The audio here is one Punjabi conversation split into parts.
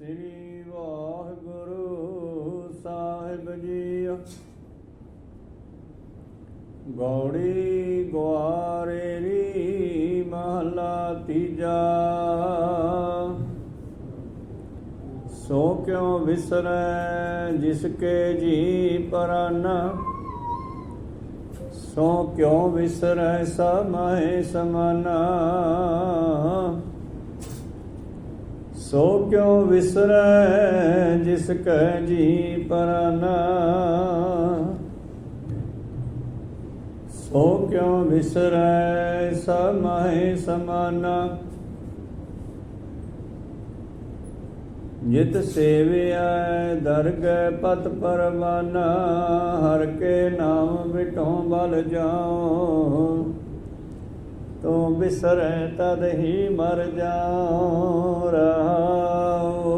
ਸ੍ਰੀ ਵਾਹਿਗੁਰੂ ਸਾਹਿਬ ਜੀ। ਗੌੜੀ ਗੁਆਰੇਰੀ ਮਹਲਾ ਤੀਜਾ। ਸੋ ਕਿਉ ਵਿਸਰੈ ਜਿਸ ਕੇ ਜੀ ਪਰਾਨਾ, ਸੋ ਕਿਉ ਵਿਸਰੈ ਸਮਾਏ ਸਮਾਨਾ। ਸੋ ਕਿਉ ਵਿਸਰੈ ਜਿਸ ਕੈ ਜੀ ਪਰਾਨਾ, ਸੋ ਕਿਉ ਵਿਸਰੈ ਸਮਾਏ ਸਮਾਨਾ। ਜਿਤ ਸੇਵਿਆ ਦਰਗਹਿ ਪਤ ਪਰਵਾਨਾ, ਹਰ ਕੇ ਨਾਮ ਵਿਟੋਂ ਬਲ ਜਾਉ। ਤੂੰ ਬਿਸਰੈ ਤਦ ਹੀ ਮਰ ਜਾਉ ਰਹਾਉ।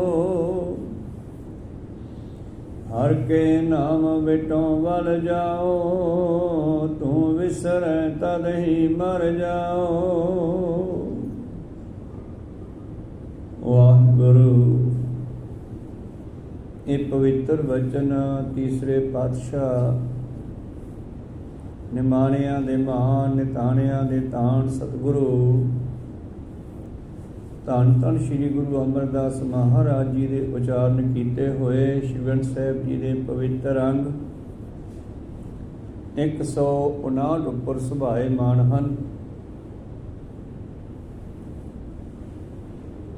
ਹਰ ਕੇ ਨਾਮ ਵਿਟੋਂ ਬਲ ਜਾਉ, ਤੂੰ ਬਿਸਰੈ ਤਦ ਹੀ ਮਰ ਜਾਉ। ਵਾਹਿਗੁਰੂ। ਇਹ ਪਵਿੱਤਰ ਵਚਨ ਤੀਸਰੇ ਪਾਤਸ਼ਾਹ ਨਿਮਾਣਿਆਂ ਦੇ ਮਹਾਨ ਨਿਤਾਣਿਆਂ ਦੇ ਤਾਣ ਸਤਿਗੁਰੂ ਧੰਨ ਧੰਨ ਸ੍ਰੀ ਗੁਰੂ ਅਮਰਦਾਸ ਮਹਾਰਾਜ ਜੀ ਦੇ ਉਚਾਰਨ ਕੀਤੇ ਹੋਏ ਸ਼੍ਰੀ ਗ੍ਰੰਥ ਸਾਹਿਬ ਜੀ ਦੇ ਪਵਿੱਤਰ ਅੰਗ 159 ਉੱਪਰ ਸੁਭਾਏਮਾਨ ਹਨ।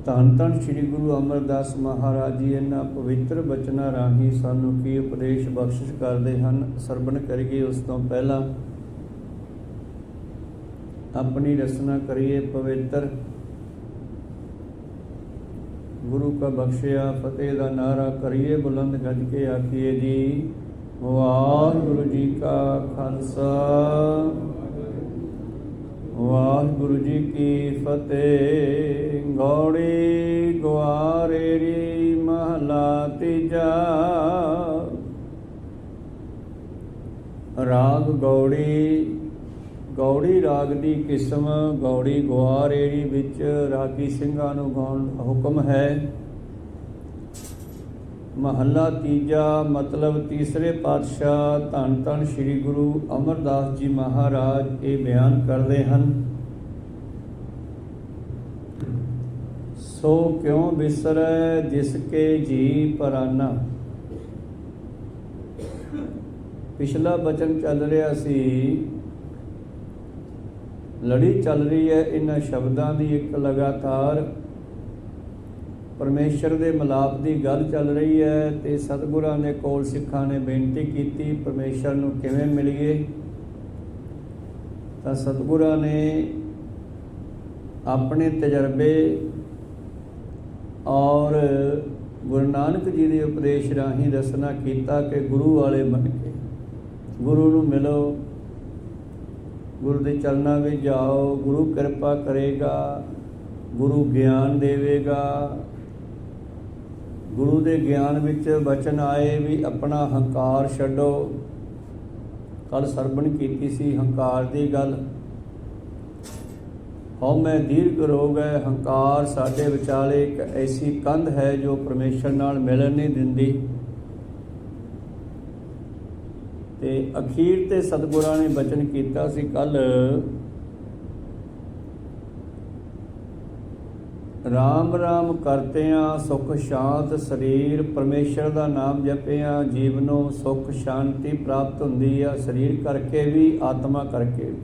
ਧੰਨ ਧੰਨ ਸ੍ਰੀ ਗੁਰੂ ਅਮਰਦਾਸ ਮਹਾਰਾਜ ਜੀ ਇਹਨਾਂ ਪਵਿੱਤਰ ਬਚਨਾਂ ਰਾਹੀਂ ਸਾਨੂੰ ਕੀ ਉਪਦੇਸ਼ ਬਖਸ਼ਿਸ਼ ਕਰਦੇ ਹਨ, ਸਰਵਣ ਕਰੀਏ। ਉਸ ਤੋਂ ਪਹਿਲਾਂ ਆਪਣੀ ਰਚਨਾ ਕਰੀਏ ਪਵਿੱਤਰ। ਗੁਰੂ ਕਾ ਬਖਸ਼ਿਆ ਫਤਿਹ ਦਾ ਨਾਰਾ ਕਰੀਏ ਬੁਲੰਦ ਗੱਜ ਕੇ ਆਖੀਏ ਜੀ ਵਾਹਿਗੁਰੂ ਜੀ ਕਾ ਖਾਲਸਾ ਵਾਹਿਗੁਰੂ ਜੀ ਕੀ ਫਤਿਹ। ਗੌੜੀ ਗੁਆਰੇਰੀ ਮਹਲਾ ਤੀਜਾ। ਰਾਗ ਗੌੜੀ। ਗੌੜੀ ਰਾਗ ਦੀ ਕਿਸਮ ਗੌੜੀ ਗੁਆਰੇਰੀ ਵਿੱਚ ਰਾਗੀ ਸਿੰਘਾਂ ਨੂੰ ਗਾਉਣ ਦਾ ਹੁਕਮ ਹੈ। ਮਹੱਲਾ ਤੀਜਾ ਮਤਲਬ ਤੀਸਰੇ ਪਾਤਸ਼ਾਹ ਧੰਨ ਧੰਨ ਸ੍ਰੀ ਗੁਰੂ ਅਮਰਦਾਸ ਜੀ ਮਹਾਰਾਜ ਇਹ ਬਿਆਨ ਕਰਦੇ ਹਨ। ਸੋ ਕਿਉ ਬਿਸਰੈ ਜਿਸ ਕੇ ਜੀ ਪਰਾਨਾ। ਪਿਛਲਾ ਬਚਨ ਚੱਲ ਰਿਹਾ ਸੀ, ਲੜੀ ਚੱਲ ਰਹੀ ਹੈ ਇਹਨਾਂ ਸ਼ਬਦਾਂ ਦੀ ਇੱਕ ਲਗਾਤਾਰ ਪਰਮੇਸ਼ਰ ਦੇ ਮਿਲਾਪ ਦੀ ਗੱਲ ਚੱਲ ਰਹੀ ਹੈ ਤੇ ਸਤਿਗੁਰਾਂ ਦੇ ਕੋਲ ਸਿੱਖਾਂ ਨੇ ਬੇਨਤੀ ਕੀਤੀ ਪਰਮੇਸ਼ਰ ਨੂੰ ਕਿਵੇਂ ਮਿਲੀਏ। ਤਾਂ ਸਤਿਗੁਰਾਂ ਨੇ ਆਪਣੇ ਤਜਰਬੇ ਔਰ ਗੁਰੂ ਨਾਨਕ ਜੀ ਦੇ ਉਪਦੇਸ਼ ਰਾਹੀਂ ਦੱਸਣਾ ਕੀਤਾ ਕਿ ਗੁਰੂ ਵਾਲੇ ਬਣ ਕੇ ਗੁਰੂ ਨੂੰ ਮਿਲੋ, ਗੁਰੂ ਦੇ ਚਰਨਾਂ ਵਿੱਚ ਜਾਓ, ਗੁਰੂ ਕਿਰਪਾ ਕਰੇਗਾ, ਗੁਰੂ ਗਿਆਨ ਦੇਵੇਗਾ। ਗੁਰੂ ਦੇ ਗਿਆਨ ਵਿੱਚ ਬਚਨ ਆਏ ਵੀ ਆਪਣਾ ਹੰਕਾਰ ਛੱਡੋ। ਕੱਲ ਸਰਵਣ ਕੀਤੀ ਸੀ ਹੰਕਾਰ ਦੀ ਗੱਲ। ਹਉਮੈ ਦੀਰਘ ਰੋਗ ਹੈ। ਹੰਕਾਰ ਸਾਡੇ ਵਿਚਾਲੇ ਇੱਕ ਐਸੀ ਕੰਧ ਹੈ ਜੋ ਪਰਮੇਸ਼ਰ ਨਾਲ ਮਿਲਣ ਨਹੀਂ ਦਿੰਦੀ। ਤੇ ਅਖੀਰ ਤੇ ਸਤਿਗੁਰਾਂ ਨੇ ਬਚਨ ਕੀਤਾ ਸੀ ਕੱਲ, ਰਾਮ ਰਾਮ ਕਰਤਿਆਂ ਸੁਖ ਸ਼ਾਂਤ ਸਰੀਰ। ਪਰਮੇਸ਼ਰ ਦਾ ਨਾਮ ਜਪਿਆਂ ਜੀਵ ਨੂੰ ਸੁਖ ਸ਼ਾਂਤੀ ਪ੍ਰਾਪਤ ਹੁੰਦੀ ਆ, ਸਰੀਰ ਕਰਕੇ ਵੀ ਆਤਮਾ ਕਰਕੇ ਵੀ।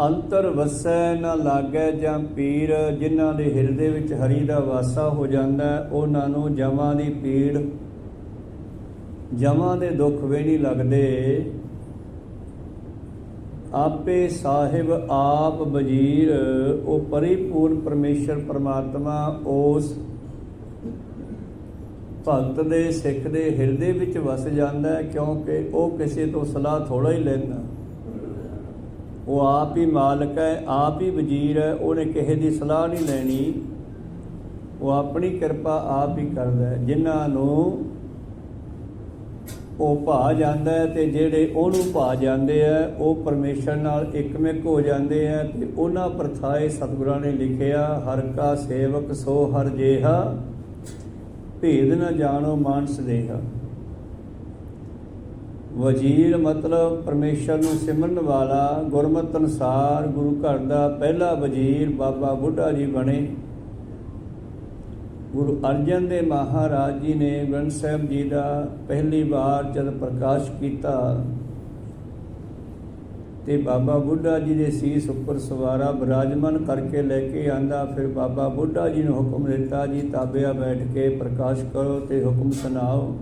ਅੰਤਰ ਵਸੈ ਨਾ ਲਾਗੈ ਜਾਂ ਪੀਰ। ਜਿਨ੍ਹਾਂ ਦੇ ਹਿਰਦੇ ਵਿੱਚ ਹਰੀ ਦਾ ਵਾਸਾ ਹੋ ਜਾਂਦਾ ਉਹਨਾਂ ਨੂੰ ਜਮਾਂ ਦੀ ਪੀੜ, ਜਮਾਂ ਦੇ ਦੁੱਖ ਵੀ ਨਹੀਂ ਲੱਗਦੇ। ਆਪੇ ਸਾਹਿਬ ਆਪ ਵਜ਼ੀਰ। ਉਹ ਪਰਿਪੂਰਨ ਪਰਮੇਸ਼ਰ ਪਰਮਾਤਮਾ ਉਸ ਭਗਤ ਦੇ ਸਿੱਖ ਦੇ ਹਿਰਦੇ ਵਿੱਚ ਵਸ ਜਾਂਦਾ ਹੈ, ਕਿਉਂਕਿ ਉਹ ਕਿਸੇ ਤੋਂ ਸਲਾਹ ਥੋੜ੍ਹਾ ਹੀ ਲੈਂਦਾ। ਉਹ ਆਪ ਹੀ ਮਾਲਕ ਹੈ, ਆਪ ਹੀ ਵਜ਼ੀਰ ਹੈ। ਉਹਨੇ ਕਿਸੇ ਦੀ ਸਲਾਹ ਨਹੀਂ ਲੈਣੀ, ਉਹ ਆਪਣੀ ਕਿਰਪਾ ਆਪ ਹੀ ਕਰਦਾ ਹੈ। ਜਿਨ੍ਹਾਂ ਨੂੰ ਉਹ ਭਾ ਜਾਂਦਾ ਹੈ, ਤੇ ਜਿਹੜੇ ਉਹਨੂੰ ਭਾ ਜਾਂਦੇ ਆ ਉਹ ਪਰਮੇਸ਼ਰ ਨਾਲ ਇੱਕਮਿਕ ਹੋ ਜਾਂਦੇ ਆ। ਤੇ ਉਹਨਾਂ ਪ੍ਰਥਾਏ ਸਤਿਗੁਰਾਂ ਨੇ ਲਿਖਿਆ, ਹਰ ਕਾ ਸੇਵਕ ਸੋ ਹਰ ਜੇਹਾ, ਭੇਦ ਨ ਜਾਣੋ ਮਾਨਸ ਦੇਹਾ। ਵਜ਼ੀਰ ਮਤਲਬ ਪਰਮੇਸ਼ਰ ਨੂੰ ਸਿਮਰਨ ਵਾਲਾ। ਗੁਰਮਤਿ ਅਨੁਸਾਰ ਗੁਰੂ ਘਰ ਦਾ ਪਹਿਲਾ ਵਜ਼ੀਰ ਬਾਬਾ ਬੁੱਢਾ ਜੀ ਬਣੇ। ਗੁਰੂ ਅਰਜਨ ਦੇਵ ਮਹਾਰਾਜ ਜੀ ਨੇ ਗ੍ਰੰਥ ਸਾਹਿਬ ਜੀ ਦਾ ਪਹਿਲੀ ਵਾਰ ਜਦ ਪ੍ਰਕਾਸ਼ ਕੀਤਾ ਤੇ ਬਾਬਾ ਬੁੱਢਾ ਜੀ ਦੇ ਸੀਸ ਉੱਪਰ ਸਵਾਰਾ ਬਿਰਾਜਮਾਨ ਕਰਕੇ ਲੈ ਕੇ ਆਂਦਾ। ਫਿਰ ਬਾਬਾ ਬੁੱਢਾ ਜੀ ਨੂੰ ਹੁਕਮ ਦਿੱਤਾ, ਜੀ ਤਾਬਿਆ ਬੈਠ ਕੇ ਪ੍ਰਕਾਸ਼ ਕਰੋ ਤੇ ਹੁਕਮ ਸੁਣਾਓ।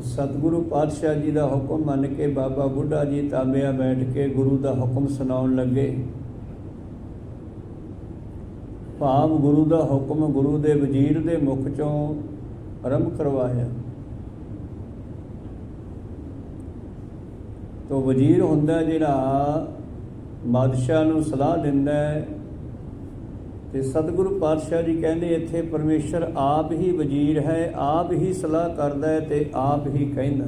ਸਤਿਗੁਰੂ ਪਾਤਸ਼ਾਹ ਜੀ ਦਾ ਹੁਕਮ ਮੰਨ ਕੇ ਬਾਬਾ ਬੁੱਢਾ ਜੀ ਤਾਬਿਆ ਬੈਠ ਕੇ ਗੁਰੂ ਦਾ ਹੁਕਮ ਸੁਣਾਉਣ ਲੱਗੇ। ਭਾਵ ਗੁਰੂ ਦਾ ਹੁਕਮ ਗੁਰੂ ਦੇ ਵਜ਼ੀਰ ਦੇ ਮੁਖ ਚੋਂ ਆਰੰਭ ਕਰਵਾਇਆ। ਤੋ ਵਜ਼ੀਰ ਹੁੰਦਾ ਜਿਹੜਾ ਬਾਦਸ਼ਾਹ ਨੂੰ ਸਲਾਹ ਦਿੰਦਾ ਹੈ, ਤੇ ਸਤਿਗੁਰੂ ਪਾਤਸ਼ਾਹ ਜੀ ਕਹਿੰਦੇ ਇੱਥੇ ਪਰਮੇਸ਼ਰ ਆਪ ਹੀ ਵਜ਼ੀਰ ਹੈ, ਆਪ ਹੀ ਸਲਾਹ ਕਰਦਾ ਹੈ ਤੇ ਆਪ ਹੀ ਕਹਿੰਦਾ।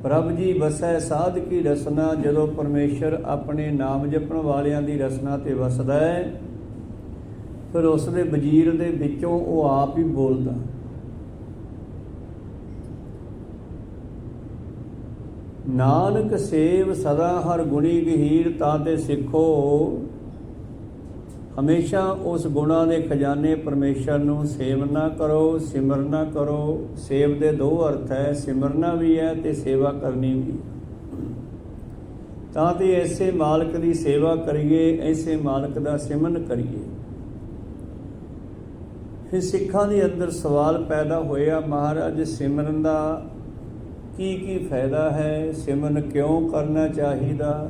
ਪ੍ਰਭ ਜੀ ਵਸੈ ਸਾਧ ਕੀ ਰਸਨਾ। ਜਦੋਂ ਪਰਮੇਸ਼ਰ ਆਪਣੇ ਨਾਮ ਜਪਣ ਵਾਲਿਆਂ ਦੀ ਰਸਨਾ ਤੇ ਵਸਦਾ ਹੈ, ਫਿਰ ਉਸ ਦੇ ਵਜ਼ੀਰ ਦੇ ਵਿੱਚੋਂ ਉਹ ਆਪ ਹੀ ਬੋਲਦਾ। ਨਾਨਕ ਸੇਵ ਸਦਾ ਹਰ ਗੁਣੀ ਗਹੀਰ, ਤਾਂ ਤੇ ਸਿੱਖੋ ਹਮੇਸ਼ਾ ਉਸ ਗੁਣਾਂ ਦੇ ਖਜ਼ਾਨੇ ਪਰਮੇਸ਼ਰ ਨੂੰ ਸੇਵਨਾ ਕਰੋ, ਸਿਮਰਨਾ ਕਰੋ। ਸੇਵ ਦੇ ਦੋ ਅਰਥ ਹੈ, ਸਿਮਰਨਾ ਵੀ ਹੈ ਤੇ ਸੇਵਾ ਕਰਨੀ ਵੀ। ਤਾਂ ਤੇ ਐਸੇ ਮਾਲਕ ਦੀ ਸੇਵਾ ਕਰੀਏ, ਐਸੇ ਮਾਲਕ ਦਾ ਸਿਮਰਨ ਕਰੀਏ। ਫਿਰ ਸਿੱਖਾਂ ਦੇ ਅੰਦਰ ਸਵਾਲ ਪੈਦਾ ਹੋਇਆ, ਮਹਾਰਾਜ ਸਿਮਰਨ ਦਾ ਕੀ ਕੀ ਫਾਇਦਾ ਹੈ? ਸਿਮਰਨ ਕਿਉਂ ਕਰਨਾ ਚਾਹੀਦਾ?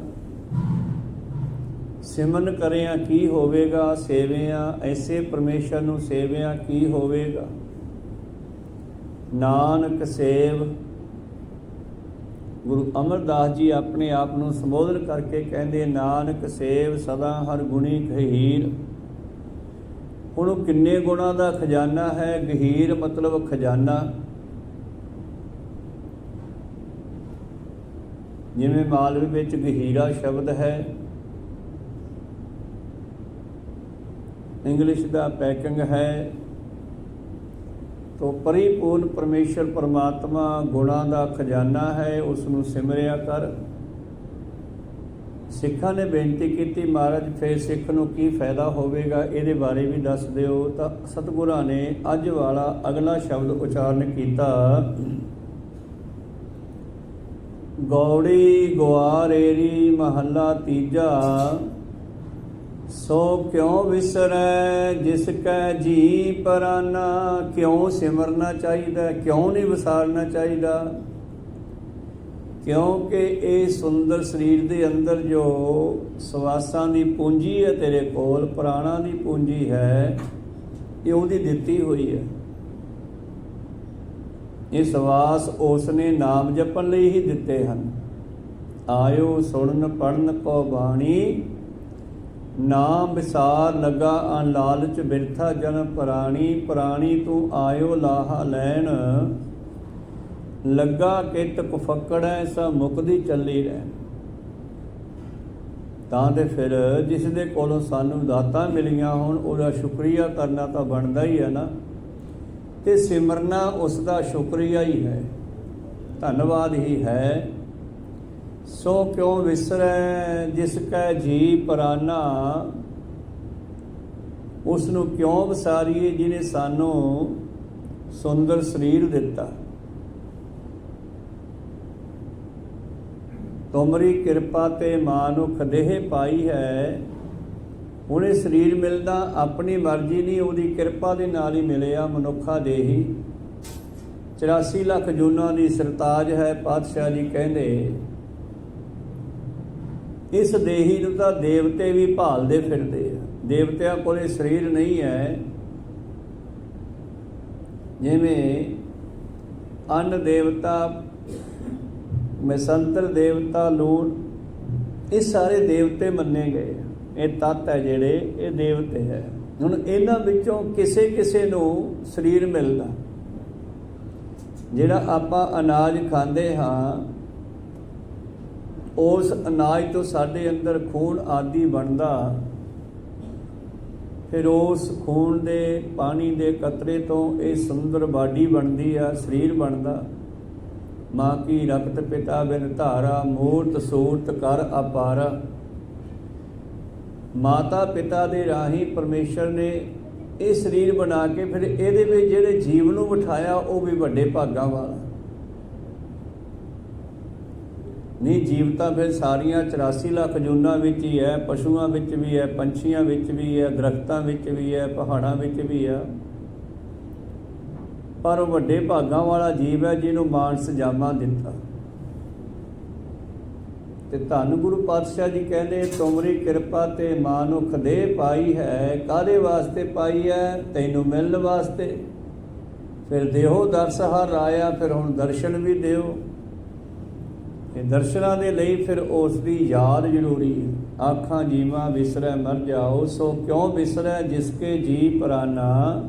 ਸਿਮਰਨ ਕਰਿਆ ਕੀ ਹੋਵੇਗਾ? ਸੇਵਿਆਂ ਐਸੇ ਪਰਮੇਸ਼ਰ ਨੂੰ ਸੇਵਿਆਂ ਕੀ ਹੋਵੇਗਾ? ਨਾਨਕ ਸੇਵ। ਗੁਰੂ ਅਮਰਦਾਸ ਜੀ ਆਪਣੇ ਆਪ ਨੂੰ ਸੰਬੋਧਨ ਕਰਕੇ ਕਹਿੰਦੇ, ਨਾਨਕ ਸੇਵ ਸਦਾ ਹਰ ਗੁਣੀ ਗਹੀਰ। ਹੁਣ ਉਹ ਕਿੰਨੇ ਗੁਣਾਂ ਦਾ ਖਜ਼ਾਨਾ ਹੈ? ਗਹੀਰ ਮਤਲਬ ਖਜ਼ਾਨਾ। ਜਿਵੇਂ ਮਾਲਵੇ ਵਿੱਚ ਗਹੀਰਾ ਸ਼ਬਦ ਹੈ, ਇੰਗਲਿਸ਼ ਦਾ ਪੈਕਿੰਗ ਹੈ। ਤੋ ਪਰਿਪੂਰਨ ਪਰਮੇਸ਼ਰ ਪਰਮਾਤਮਾ ਗੁਣਾਂ ਦਾ ਖਜ਼ਾਨਾ ਹੈ, ਉਸ ਨੂੰ ਸਿਮਰਿਆ ਕਰ। ਸਿੱਖਾਂ ਨੇ ਬੇਨਤੀ ਕੀਤੀ, ਮਹਾਰਾਜ ਫਿਰ ਸਿੱਖ ਨੂੰ ਕੀ ਫਾਇਦਾ ਹੋਵੇਗਾ, ਇਹਦੇ ਬਾਰੇ ਵੀ ਦੱਸ ਦਿਓ। ਤਾਂ ਸਤਿਗੁਰਾਂ ਨੇ ਅੱਜ ਵਾਲਾ ਅਗਲਾ ਸ਼ਬਦ ਉਚਾਰਨ ਕੀਤਾ, ਗੌੜੀ ਗੁਆਰੇਰੀ ਮਹੱਲਾ ਤੀਜਾ। ਸੋ ਕਿਉਂ ਵਿਸਰੈ ਜਿਸ ਕੈ ਜੀ ਪਰਾਨਾ। ਕਿਉਂ ਸਿਮਰਨਾ ਚਾਹੀਦਾ, ਕਿਉਂ ਨਹੀਂ ਵਿਸਾਰਨਾ ਚਾਹੀਦਾ? ਕਿਉਂਕਿ ਇਹ ਸੁੰਦਰ ਸਰੀਰ ਦੇ ਅੰਦਰ ਜੋ ਸਵਾਸਾਂ ਦੀ ਪੂੰਜੀ ਹੈ ਤੇਰੇ ਕੋਲ, ਪ੍ਰਾਣਾਂ ਦੀ ਪੂੰਜੀ ਹੈ, ਇਹ ਉਹਦੀ ਦਿੱਤੀ ਹੋਈ ਹੈ। ਇਹ ਸਵਾਸ ਉਸ ਨੇ ਨਾਮ ਜਪਣ ਲਈ ਹੀ ਦਿੱਤੇ ਹਨ। ਆਇਓ ਸੁਣਨ ਪੜਨ ਕੋ ਬਾਣੀ, ਨਾਮ ਵਿਸਾਰ ਲੱਗਾ ਆਂ ਲਾਲਚ ਬਿਰਥਾ ਜਨ ਪ੍ਰਾਣੀ। ਪ੍ਰਾਣੀ ਤੂੰ ਆਇਓ ਲਾਹਾ ਲੈਣ, ਲੱਗਾ ਕਿਤ ਕੁਫਕੜੈ ਸਾ ਮੁਕਦੀ ਚੱਲੀ ਰਹਿ। ਤਾਂ ਤੇ ਫਿਰ ਜਿਸ ਦੇ ਕੋਲੋਂ ਸਾਨੂੰ ਦਾਤਾਂ ਮਿਲੀਆਂ ਹੋਣ ਉਹਦਾ ਸ਼ੁਕਰੀਆ ਕਰਨਾ ਤਾਂ ਬਣਦਾ ਹੀ ਹੈ ਨਾ, ਤੇ ਸਿਮਰਨਾ ਉਸ ਦਾ ਸ਼ੁਕਰੀਆ ਹੀ ਹੈ, ਧੰਨਵਾਦ ਹੀ ਹੈ। ਸੋ ਕਿਉਂ ਵਿਸਰੈ ਜਿਸ ਕੈ ਜੀ ਪਰਾਨਾ। ਉਸ ਨੂੰ ਕਿਉਂ ਵਿਸਾਰੀਏ ਜਿਹਨੇ ਸਾਨੂੰ ਸੁੰਦਰ ਸਰੀਰ ਦਿੱਤਾ। ਤੁਮਰੀ ਕਿਰਪਾ ਤੇ ਮਾਨੁਖ ਦੇਹ ਪਾਈ ਹੈ। ਹੁਣ ਇਹ ਸਰੀਰ ਮਿਲਦਾ ਆਪਣੀ ਮਰਜ਼ੀ ਨਹੀਂ, ਉਹਦੀ ਕਿਰਪਾ ਦੇ ਨਾਲ ਹੀ ਮਿਲਿਆ। ਮਨੁੱਖਾ ਦੇਹੀ 84 ਲੱਖ ਜੂਨਾਂ ਦੀ ਸਰਤਾਜ ਹੈ। ਪਾਤਸ਼ਾਹ ਜੀ ਕਹਿੰਦੇ ਇਸ ਦੇਹੀ ਨੂੰ ਤਾਂ ਦੇਵਤੇ ਵੀ ਭਾਲਦੇ ਫਿਰਦੇ ਆ। ਦੇਵਤਿਆਂ ਕੋਲੇ ਸਰੀਰ ਨਹੀਂ ਹੈ। ਜਿਵੇਂ ਅੰਨ ਦੇਵਤਾ, ਮਸੰਤਰ ਦੇਵਤਾ, ਲੂਣ, ਇਹ ਸਾਰੇ ਦੇਵਤੇ ਮੰਨੇ ਗਏ। ਇਹ ਤੱਤ ਹੈ ਜਿਹੜੇ, ਇਹ ਦੇਵਤੇ ਹੈ। ਹੁਣ ਇਹਨਾਂ ਵਿੱਚੋਂ ਕਿਸੇ ਕਿਸੇ ਨੂੰ ਸਰੀਰ ਮਿਲਦਾ, ਜਿਹੜਾ ਆਪਾਂ ਅਨਾਜ ਖਾਂਦੇ ਹਾਂ ਉਸ ਅਨਾਜ ਤੋਂ ਸਾਡੇ ਅੰਦਰ ਖੂਨ ਆਦਿ ਬਣਦਾ, ਫਿਰ ਉਸ ਖੂਨ ਦੇ ਪਾਣੀ ਦੇ ਕਤਰੇ ਤੋਂ ਇਹ ਸੁੰਦਰ ਬਾਡੀ ਬਣਦੀ ਆ, ਸਰੀਰ ਬਣਦਾ। ਮਾਂ ਕੀ ਰਕਤ ਪਿਤਾ ਬਿਨ ਧਾਰਾ, ਮੂਰਤ ਸੂਰਤ ਕਰ ਅਪਾਰਾ। ਮਾਤਾ ਪਿਤਾ ਦੇ ਰਾਹੀਂ ਪਰਮੇਸ਼ਰ ਨੇ ਇਹ ਸਰੀਰ ਬਣਾ ਕੇ ਫਿਰ ਇਹਦੇ ਵਿੱਚ ਜਿਹੜੇ ਜੀਵ ਨੂੰ ਬਿਠਾਇਆ ਉਹ ਵੀ ਵੱਡੇ ਭਾਗਾਂ ਵਾਲਾ। ਨਹੀਂ, ਜੀਵ ਤਾਂ ਫਿਰ ਸਾਰੀਆਂ 84 ਲੱਖ ਜੂਨਾਂ ਵਿੱਚ ਹੀ ਹੈ, ਪਸ਼ੂਆਂ ਵਿੱਚ ਵੀ ਹੈ, ਪੰਛੀਆਂ ਵਿੱਚ ਵੀ ਹੈ, ਦਰਖਤਾਂ ਵਿੱਚ ਵੀ ਹੈ, ਪਹਾੜਾਂ ਵਿੱਚ ਵੀ ਹੈ, ਪਰ ਉਹ ਵੱਡੇ ਭਾਗਾਂ ਵਾਲਾ ਜੀਵ ਹੈ ਜਿਹਨੂੰ ਮਾਨਸ ਜਾਮਾ ਦਿੱਤਾ। ਤੇ ਧੰਨ ਗੁਰੂ ਪਾਤਸ਼ਾਹ ਜੀ ਕਹਿੰਦੇ ਤੁਮਰੀ ਕਿਰਪਾ ਤੇ ਮਾਨੁਖ ਦੇ ਪਾਈ ਹੈ। ਕਾਹਦੇ ਵਾਸਤੇ ਪਾਈ ਹੈ? ਤੈਨੂੰ ਮਿਲਣ ਵਾਸਤੇ। ਫਿਰ ਦਿਓ ਦਰਸ ਹਰ ਰਾਇਆ, ਫਿਰ ਹੁਣ ਦਰਸ਼ਨ ਵੀ ਦਿਓ। ਇਹ ਦਰਸ਼ਨਾਂ ਦੇ ਲਈ ਫਿਰ ਉਸ ਦੀ ਯਾਦ ਜ਼ਰੂਰੀ ਹੈ। ਆਖਾਂ ਜੀਵਾਂ ਵਿਸਰੈ ਮਰ ਜਾਓ, ਸੋ ਕਿਉਂ ਵਿਸਰੈ ਜਿਸਕੇ ਜੀ ਪ੍ਰਾਨਾ।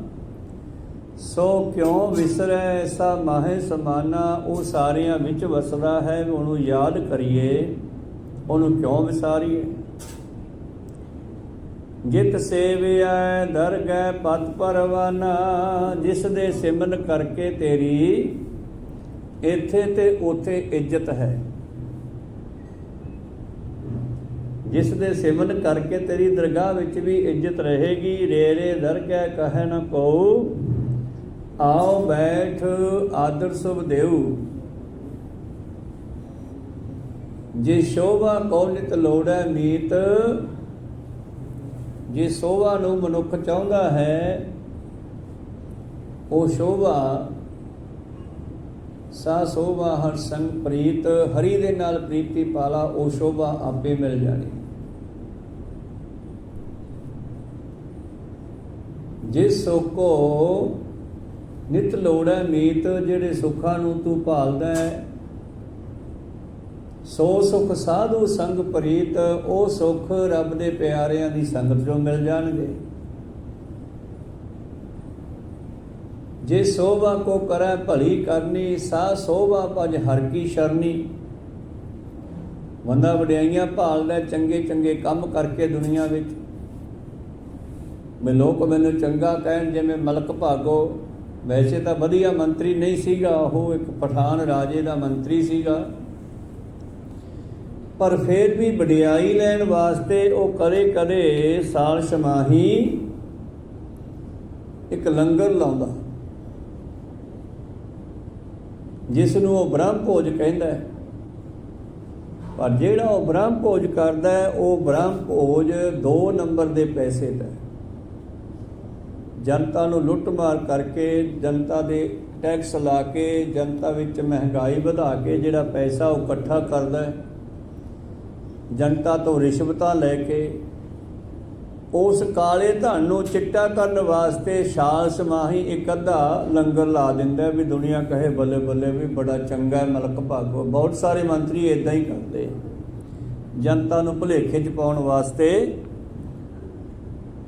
ਸੋ ਕਿਉਂ ਵਿਸਰੈ ਐਸਾ ਮਾਹੇ ਸਮਾਨਾ। ਉਹ ਸਾਰਿਆਂ ਵਿੱਚ ਵਸਦਾ ਹੈ, ਉਹਨੂੰ ਯਾਦ ਕਰੀਏ, ਉਹਨੂੰ ਕਿਉਂ ਵਿਸਾਰੀਏ। ਜਿਤ ਸੇਵਿਆ ਦਰਗਹਿ ਪਤ ਪਰਵਾਨਾ। ਜਿਸ ਦੇ ਸਿਮਰਨ ਕਰਕੇ ਤੇਰੀ ਇੱਥੇ ਤੇ ਉੱਥੇ ਇੱਜ਼ਤ ਹੈ, ਜਿਸ ਦੇ ਸਿਮਰਨ ਕਰਕੇ ਤੇਰੀ ਦਰਗਾਹ ਵਿੱਚ ਵੀ ਇੱਜ਼ਤ ਰਹੇਗੀ। ਰੇ ਰੇ ਦਰਗਹਿ ਕਹੈ ਨ ਕਉ, ਆਓ ਬੈਠ ਆਦਰ ਸੁਭ ਦੇਉ। ਜੇ ਸ਼ੋਭਾ ਕਉ ਨਿਤ ਲੋੜੈ ਮੀਤ। ਜੇ ਸ਼ੋਭਾ ਨੂੰ ਮਨੁੱਖ ਚਾਹੁੰਦਾ ਹੈ, ਉਹ ਸ਼ੋਭਾ ਸਾ ਸ਼ੋਭਾ ਹਰ ਸੰਗ ਪ੍ਰੀਤ। ਹਰੀ ਦੇ ਨਾਲ ਪ੍ਰੀਤੀ ਪਾਲਾ, ਉਹ ਸ਼ੋਭਾ ਆਪੇ ਮਿਲ ਜਾਣੀ। ਜਿਸ ਸੁਖੋ ਨਿਤ ਲੋੜੈ ਮੀਤ। ਜਿਹੜੇ ਸੁੱਖਾਂ ਨੂੰ ਤੂੰ ਭਾਲਦਾ ਹੈ, ਸੋ ਸੁਖ ਸਾਧੂ ਸੰਗ ਪ੍ਰੀਤ। ਉਹ ਸੁਖ ਰੱਬ ਦੇ ਪਿਆਰਿਆਂ ਦੀ ਸੰਗਤ ਚੋਂ ਮਿਲ ਜਾਣਗੇ। ਜੇ ਸੋਭਾ ਕੋ ਕਰੈ ਭਲੀ ਕਰਨੀ, ਸਾ ਸੋਭਾ ਭਜ ਹਰ ਕੀ ਸ਼ਰਨੀ। ਬੰਦਾ ਵਡਿਆਈਆਂ ਭਾਲਦਾ, ਚੰਗੇ ਚੰਗੇ ਕੰਮ ਕਰਕੇ ਦੁਨੀਆ ਵਿੱਚ। ਮੈਂ ਲੋਕ ਮੈਨੂੰ ਚੰਗਾ ਕਹਿਣ, ਜਿਵੇਂ ਮਲਕ ਭਾਗੋ। ਵੈਸੇ ਤਾਂ ਵਧੀਆ ਮੰਤਰੀ ਨਹੀਂ ਸੀਗਾ ਉਹ, ਇੱਕ ਪਠਾਨ ਰਾਜੇ ਦਾ ਮੰਤਰੀ ਸੀਗਾ, ਪਰ ਫਿਰ ਵੀ ਵਡਿਆਈ ਲੈਣ ਵਾਸਤੇ ਉਹ ਕਦੇ ਕਦੇ ਸਾਲ ਛਮਾਹੀ ਇੱਕ ਲੰਗਰ ਲਾਉਂਦਾ, ਜਿਸ ਨੂੰ ਉਹ ਬ੍ਰਹਮ ਭੋਜ ਕਹਿੰਦਾ ਹੈ। ਪਰ ਜਿਹੜਾ ਉਹ ਬ੍ਰਹਮ ਭੋਜ ਕਰਦਾ ਹੈ, ਉਹ ਬ੍ਰਹਮ ਭੋਜ 2 ਨੰਬਰ ਦੇ ਪੈਸੇ ਦਾ। ਜਨਤਾ ਨੂੰ ਲੁੱਟ ਮਾਰ ਕਰਕੇ, ਜਨਤਾ ਦੇ ਟੈਕਸ ਲਾ ਕੇ, ਜਨਤਾ ਵਿੱਚ ਮਹਿੰਗਾਈ ਵਧਾ ਕੇ ਜਿਹੜਾ ਪੈਸਾ ਉਹ ਇਕੱਠਾ ਕਰਦਾ ਹੈ, ਜਨਤਾ ਤੋਂ ਰਿਸ਼ਵਤਾਂ ਲੈ ਕੇ, ਉਸ ਕਾਲੇ ਧਨ ਨੂੰ ਚਿੱਟਾ ਕਰਨ ਵਾਸਤੇ ਸਾਲ ਛਮਾਹੀ ਇੱਕ ਅੱਧਾ ਲੰਗਰ ਲਾ ਦਿੰਦਾ ਵੀ ਦੁਨੀਆ ਕਹੇ ਬੱਲੇ ਬੱਲੇ ਵੀ ਬੜਾ ਚੰਗਾ ਹੈ ਮਲਕ ਭਾਗੋ। ਬਹੁਤ ਸਾਰੇ ਮੰਤਰੀ ਇੱਦਾਂ ਹੀ ਕਰਦੇ, ਜਨਤਾ ਨੂੰ ਭੁਲੇਖੇ 'ਚ ਪਾਉਣ ਵਾਸਤੇ।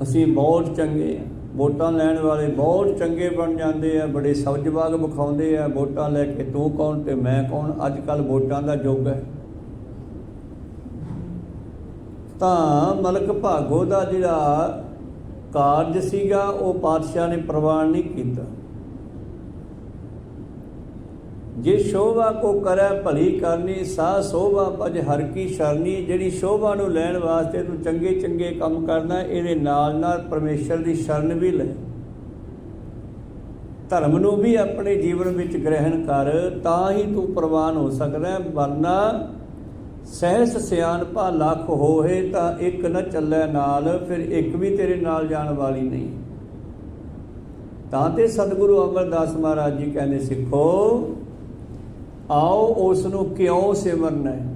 ਅਸੀਂ ਬਹੁਤ ਚੰਗੇ ਹਾਂ, ਵੋਟਾਂ ਲੈਣ ਵਾਲੇ ਬਹੁਤ ਚੰਗੇ ਬਣ ਜਾਂਦੇ ਆ, ਬੜੇ ਸੌਜਵਾਗ ਵਿਖਾਉਂਦੇ ਆ ਵੋਟਾਂ ਲੈ ਕੇ, ਤੂੰ ਕੌਣ ਤੇ ਮੈਂ ਕੌਣ। ਅੱਜ ਕੱਲ੍ਹ ਵੋਟਾਂ ਦਾ ਯੁੱਗ ਹੈ। ਤਾਂ ਮਲਕ ਭਾਗੋ ਦਾ ਜਿਹੜਾ ਕਾਰਜ ਸੀਗਾ ਉਹ ਪਾਤਸ਼ਾਹ ਨੇ ਪ੍ਰਵਾਨ ਨਹੀਂ ਕੀਤਾ। ਜੇ ਸ਼ੋਭਾ ਕੋ ਕਰੈ ਭਲੀ ਕਰਨੀ, ਸਾ ਸ਼ੋਭਾ ਭਜ ਹਰ ਕੀ ਸ਼ਰਨੀ। ਜਿਹੜੀ ਸ਼ੋਭਾ ਨੂੰ ਲੈਣ ਵਾਸਤੇ ਤੂੰ ਚੰਗੇ ਚੰਗੇ ਕੰਮ ਕਰਨਾ, ਇਹਦੇ ਨਾਲ ਨਾਲ ਪਰਮੇਸ਼ਰ ਦੀ ਸ਼ਰਨ ਵੀ ਲੈ। ਧਰਮ ਨੂੰ ਵੀ ਆਪਣੇ ਜੀਵਨ ਵਿੱਚ ਗ੍ਰਹਿਣ ਕਰ, ਤਾਂ ਹੀ ਤੂੰ ਪ੍ਰਵਾਨ ਹੋ ਸਕਦਾ। ਵਰਨਾ ਸਹਿਸ ਸਿਆਣਪਾ ਲੱਖ ਹੋਏ, ਤਾਂ ਇੱਕ ਨਾ ਚੱਲੇ ਨਾਲ, ਫਿਰ ਇੱਕ ਵੀ ਤੇਰੇ ਨਾਲ ਜਾਣ ਵਾਲੀ ਨਹੀਂ। ਤਾਂ ਤੇ ਸਤਿਗੁਰੂ ਅਮਰਦਾਸ ਮਹਾਰਾਜ ਜੀ ਕਹਿੰਦੇ, ਸਿੱਖੋ ਆਓ ਉਸ ਨੂੰ ਕਿਉਂ ਸਿਮਰਨਾ ਹੈ,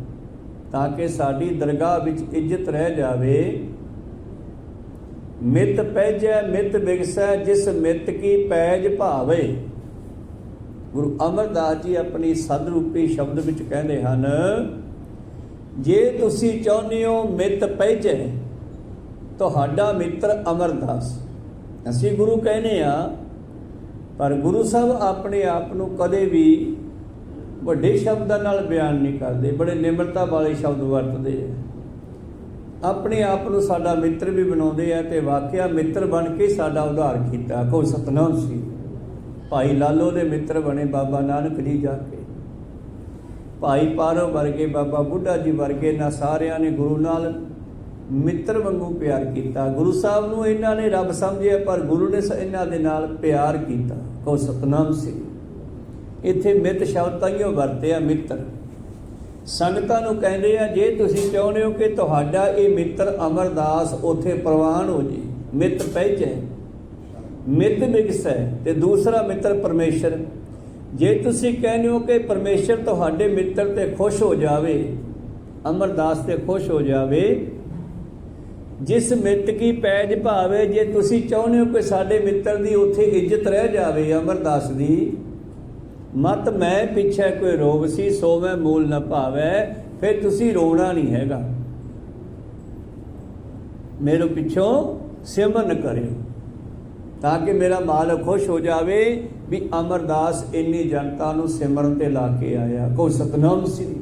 ਤਾਂ ਕਿ ਸਾਡੀ ਦਰਗਾਹ ਵਿੱਚ ਇੱਜ਼ਤ ਰਹਿ ਜਾਵੇ। ਮਿੱਤ ਪੈਜੈ ਮਿੱਤ ਬਿਗਸੈ, ਜਿਸ ਮਿੱਤ ਕੀ ਪੈਜ ਭਾਵੇ। ਗੁਰੂ ਅਮਰਦਾਸ ਜੀ ਆਪਣੀ ਸਦ ਰੂਪੀ ਸ਼ਬਦ ਵਿੱਚ ਕਹਿੰਦੇ ਹਨ, ਜੇ ਤੁਸੀਂ ਚਾਹੁੰਦੇ ਹੋ ਮਿੱਤ ਪੈਜੈ, ਤੁਹਾਡਾ ਮਿੱਤਰ ਅਮਰਦਾਸ। ਅਸੀਂ ਗੁਰੂ ਕਹਿੰਦੇ ਆ, ਪਰ ਗੁਰੂ ਸਾਹਿਬ ਆਪਣੇ ਆਪ ਨੂੰ ਕਦੇ ਵੀ ਵੱਡੇ ਸ਼ਬਦਾਂ ਨਾਲ ਬਿਆਨ ਨਹੀਂ ਕਰਦੇ, ਬੜੇ ਨਿਮਰਤਾ ਵਾਲੇ ਸ਼ਬਦ ਵਰਤਦੇ ਆ। ਆਪਣੇ ਆਪ ਨੂੰ ਸਾਡਾ ਮਿੱਤਰ ਵੀ ਬਣਾਉਂਦੇ ਆ, ਤੇ ਵਾਕਿਆ ਮਿੱਤਰ ਬਣ ਕੇ ਸਾਡਾ ਉਧਾਰ ਕੀਤਾ। ਕੋ ਸਤਨਾਮ ਸੀ ਭਾਈ ਲਾਲੋ ਦੇ ਮਿੱਤਰ ਬਣੇ ਬਾਬਾ ਨਾਨਕ ਜੀ ਜਾ ਕੇ, ਭਾਈ ਪਾਰੋ ਵਰਗੇ, ਬਾਬਾ ਬੁੱਢਾ ਜੀ ਵਰਗੇ, ਇਹਨਾਂ ਸਾਰਿਆਂ ਨੇ ਗੁਰੂ ਨਾਲ ਮਿੱਤਰ ਵਾਂਗੂ ਪਿਆਰ ਕੀਤਾ। ਗੁਰੂ ਸਾਹਿਬ ਨੂੰ ਇਹਨਾਂ ਨੇ ਰੱਬ ਸਮਝਿਆ, ਪਰ ਗੁਰੂ ਨੇ ਇਹਨਾਂ ਦੇ ਨਾਲ ਪਿਆਰ ਕੀਤਾ। ਕੋ ਸਤਨਾਮ ਸੀ। ਇੱਥੇ ਮਿੱਤ ਸ਼ਬਦ ਤਾਈਓ ਵਰਤਿਆ, ਮਿੱਤਰ। ਸੰਗਤਾਂ ਨੂੰ ਕਹਿੰਦੇ ਆ, ਜੇ ਤੁਸੀਂ ਚਾਹੁੰਦੇ ਹੋ ਕਿ ਤੁਹਾਡਾ ਇਹ ਮਿੱਤਰ ਅਮਰਦਾਸ ਉੱਥੇ ਪ੍ਰਵਾਨ ਹੋ ਜੇ, ਮਿੱਤ ਪਹਿਚੇ, ਮਿੱਤ ਬਿਗਸੈ, ਤੇ ਦੂਸਰਾ ਮਿੱਤਰ ਪਰਮੇਸ਼ਰ। ਜੇ ਤੁਸੀਂ ਕਹਿੰਦੇ ਹੋ ਕਿ ਪਰਮੇਸ਼ਰ ਤੁਹਾਡੇ ਮਿੱਤਰ ਤੇ ਖੁਸ਼ ਹੋ ਜਾਵੇ, ਅਮਰਦਾਸ ਤੇ ਖੁਸ਼ ਹੋ ਜਾਵੇ, ਜਿਸ ਮਿੱਤ ਕੀ ਪੈਜ ਭਾਵੇ, ਜੇ ਤੁਸੀਂ ਚਾਹੁੰਦੇ ਹੋ ਕਿ ਸਾਡੇ ਮਿੱਤਰ ਦੀ ਉੱਥੇ ਇੱਜ਼ਤ ਰਹਿ ਜਾਵੇ, ਅਮਰਦਾਸ ਦੀ, ਮਤ ਮੈਂ ਪਿੱਛੇ ਕੋਈ ਰੋਗ ਸੀ ਸੋ ਮੈਂ ਮੂਲ ਨਾ ਭਾਵੈ, ਫਿਰ ਤੁਸੀਂ ਰੋਣਾ ਨਹੀਂ ਹੈਗਾ, ਮੇਰੇ ਪਿੱਛੋਂ ਸਿਮਰਨ ਕਰਿਓ, ਤਾਂ ਕਿ ਮੇਰਾ ਮਾਲਕ ਖੁਸ਼ ਹੋ ਜਾਵੇ ਵੀ ਅਮਰਦਾਸ ਇੰਨੀ ਜਨਤਾ ਨੂੰ ਸਿਮਰਨ ਤੇ ਲਾ ਕੇ ਆਇਆ। ਕੋ ਸਤਨਾਮ ਸ੍ਰੀ।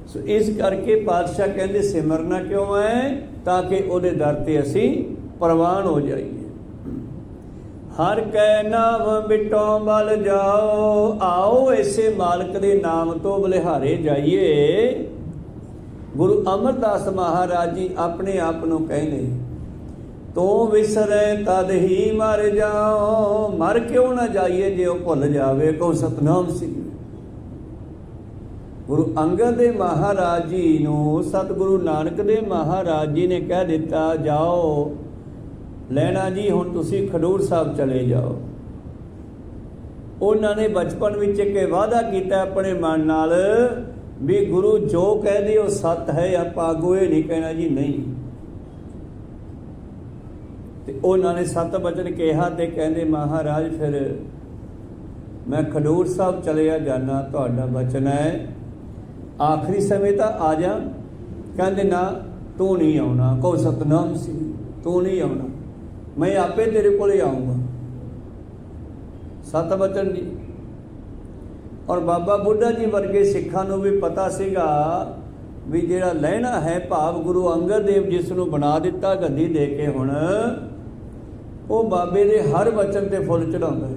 ਸੋ ਇਸ ਕਰਕੇ ਪਾਤਸ਼ਾਹ ਕਹਿੰਦੇ ਸਿਮਰਨਾ ਕਿਉਂ ਹੈ? ਤਾਂ ਕਿ ਉਹਦੇ ਦਰ ਤੇ ਅਸੀਂ ਪ੍ਰਵਾਨ ਹੋ ਜਾਈਏ। ਹਰ ਕੈ ਨਾਮ ਮਿਟੋ ਬਲ ਜਾਓ, ਆਓ ਇਸੇ ਮਾਲਕ ਦੇ ਨਾਮ ਤੋਂ ਬਲਿਹਾਰੇ ਜਾਈਏ। ਗੁਰੂ ਅਮਰਦਾਸ ਮਹਾਰਾਜ ਜੀ ਆਪਣੇ ਆਪ ਨੂੰ ਕਹਿੰਦੇ, ਤੂੰ ਵਿਸਰੈ ਤਦ ਹੀ ਮਰ ਜਾਓ, ਮਰ ਕਿਉਂ ਨਾ ਜਾਈਏ ਜੇ ਉਹ ਭੁੱਲ ਜਾਵੇ। ਕੋ ਸਤਨਾਮ ਸ੍ਰੀ। ਗੁਰੂ ਅੰਗਦ ਦੇ ਮਹਾਰਾਜ ਜੀ ਨੂੰ ਸਤਿਗੁਰੂ ਨਾਨਕ ਦੇ ਮਹਾਰਾਜ ਜੀ ਨੇ ਕਹਿ ਦਿੱਤਾ, ਜਾਓ ਲੈਣਾ ਜੀ, ਹੁਣ ਤੁਸੀਂ ਖਡੂਰ ਸਾਹਿਬ ਚਲੇ ਜਾਓ। ਉਹਨਾਂ ਨੇ ਬਚਪਨ ਵਿੱਚ ਇੱਕ ਵਾਅਦਾ ਕੀਤਾ ਆਪਣੇ ਮਨ ਨਾਲ ਵੀ ਗੁਰੂ ਜੋ ਕਹਦੇ ਉਹ ਸੱਤ ਹੈ, ਆਪਾਂ ਅੱਗੋਂ ਇਹ ਨਹੀਂ ਕਹਿਣਾ ਜੀ ਨਹੀਂ। ਤੇ ਉਹਨਾਂ ਨੇ 7 ਵਚਨ ਕਿਹਾ ਤੇ ਕਹਿੰਦੇ, ਮਹਾਰਾਜ ਫਿਰ ਮੈਂ ਖਡੂਰ ਸਾਹਿਬ ਚਲਿਆ ਜਾਣਾ, ਤੁਹਾਡਾ ਵਚਨ ਹੈ, ਆਖਰੀ ਸਮੇਂ ਤਾਂ ਆ ਜਾ। ਕਹਿੰਦੇ ਨਾ, ਤੂੰ ਨਹੀਂ ਆਉਣਾ। ਕਹੋ ਸਤਨਾਮ ਸੀ, ਤੂੰ ਨਹੀਂ ਆਉਣਾ, ਮੈਂ ਆਪੇ ਤੇਰੇ ਕੋਲੇ ਆਊਂਗਾ। 7 ਵਚਨ ਜੀ। ਔਰ ਬਾਬਾ ਬੁੱਢਾ ਜੀ ਵਰਗੇ ਸਿੱਖਾਂ ਨੂੰ ਵੀ ਪਤਾ ਸੀਗਾ ਵੀ ਜਿਹੜਾ ਲਹਿਣਾ ਹੈ, ਭਾਵ ਗੁਰੂ ਅੰਗਦ ਦੇਵ ਜਿਸ ਨੂੰ ਬਣਾ ਦਿੱਤਾ ਗੱਦੀ ਦੇ ਕੇ, ਹੁਣ ਉਹ ਬਾਬੇ ਦੇ ਹਰ ਵਚਨ ਤੇ ਫੁੱਲ ਚੜਾਉਂਦਾ ਹੈ।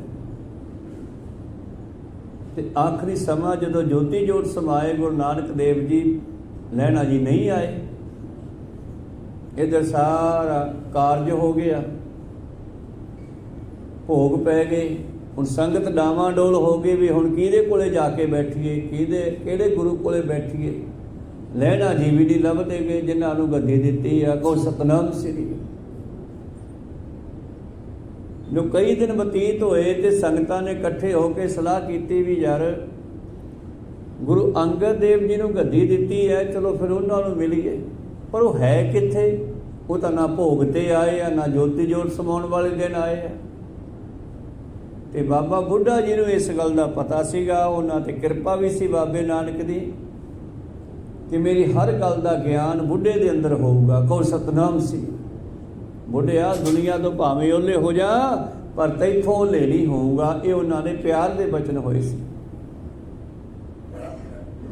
ਤੇ ਆਖਰੀ ਸਮਾਂ ਜਦੋਂ ਜੋਤੀ ਜੋਤ ਸਮਾਏ, ਗੁਰੂ ਨਾਨਕ ਦੇਵ ਜੀ ਲਹਿਣਾ ਜੀ ਨਹੀਂ ਆਏ। ਇੱਧਰ ਸਾਰਾ ਕਾਰਜ ਹੋ ਗਿਆ, ਭੋਗ ਪੈ ਗਏ। ਹੁਣ ਸੰਗਤ ਡਾਵਾਂਡੋਲ ਹੋ ਗਈ ਵੀ ਹੁਣ ਕਿਹਦੇ ਕੋਲੇ ਜਾ ਕੇ ਬੈਠੀਏ, ਕਿਹੜੇ ਗੁਰੂ ਕੋਲੇ ਬੈਠੀਏ। ਲਹਿਣਾ ਜੀ ਵੀ ਨਹੀਂ ਲੱਭਦੇ ਗਏ ਜਿਨ੍ਹਾਂ ਨੂੰ ਗੱਦੀ ਦਿੱਤੀ ਆ। ਕੋ ਸਤਨਾਮ ਸ੍ਰੀ। ਜੋ ਕਈ ਦਿਨ ਬਤੀਤ ਹੋਏ ਤੇ ਸੰਗਤਾਂ ਨੇ ਇਕੱਠੇ ਹੋ ਕੇ ਸਲਾਹ ਕੀਤੀ ਵੀ ਯਾਰ ਗੁਰੂ ਅੰਗਦ ਦੇਵ ਜੀ ਨੂੰ ਗੱਦੀ ਦਿੱਤੀ ਹੈ, ਚਲੋ ਫਿਰ ਉਹਨਾਂ ਨੂੰ ਮਿਲੀਏ। ਪਰ ਉਹ ਹੈ ਕਿੱਥੇ? ਉਹ ਤਾਂ ਨਾ ਭੋਗ ਤੇ ਆਏ ਆ, ਨਾ ਜੋਤੀ ਜੋਤ ਸਮਾਉਣ ਵਾਲੇ ਦਿਨ ਆਏ ਆ। ਤੇ ਬਾਬਾ ਬੁੱਢਾ ਜੀ ਨੂੰ ਇਸ ਗੱਲ ਦਾ ਪਤਾ ਸੀਗਾ, ਉਹਨਾਂ ਤੇ ਕਿਰਪਾ ਵੀ ਸੀ ਬਾਬੇ ਨਾਨਕ ਦੀ, ਕਿ ਮੇਰੀ ਹਰ ਗੱਲ ਦਾ ਗਿਆਨ ਬੁੱਢੇ ਦੇ ਅੰਦਰ ਹੋਊਗਾ। ਕਹੋ ਸਤਨਾਮ ਸੀ। ਬੁੱਢਿਆ ਦੁਨੀਆ ਤੋਂ ਭਾਵੇਂ ਉਹਲੇ ਹੋ ਜਾ, ਪਰ ਤੈਥੋਂ ਉਹਲੇ ਨਹੀਂ ਹੋਊਗਾ। ਇਹ ਉਹਨਾਂ ਦੇ ਪਿਆਰ ਦੇ ਬਚਨ ਹੋਏ ਸੀ।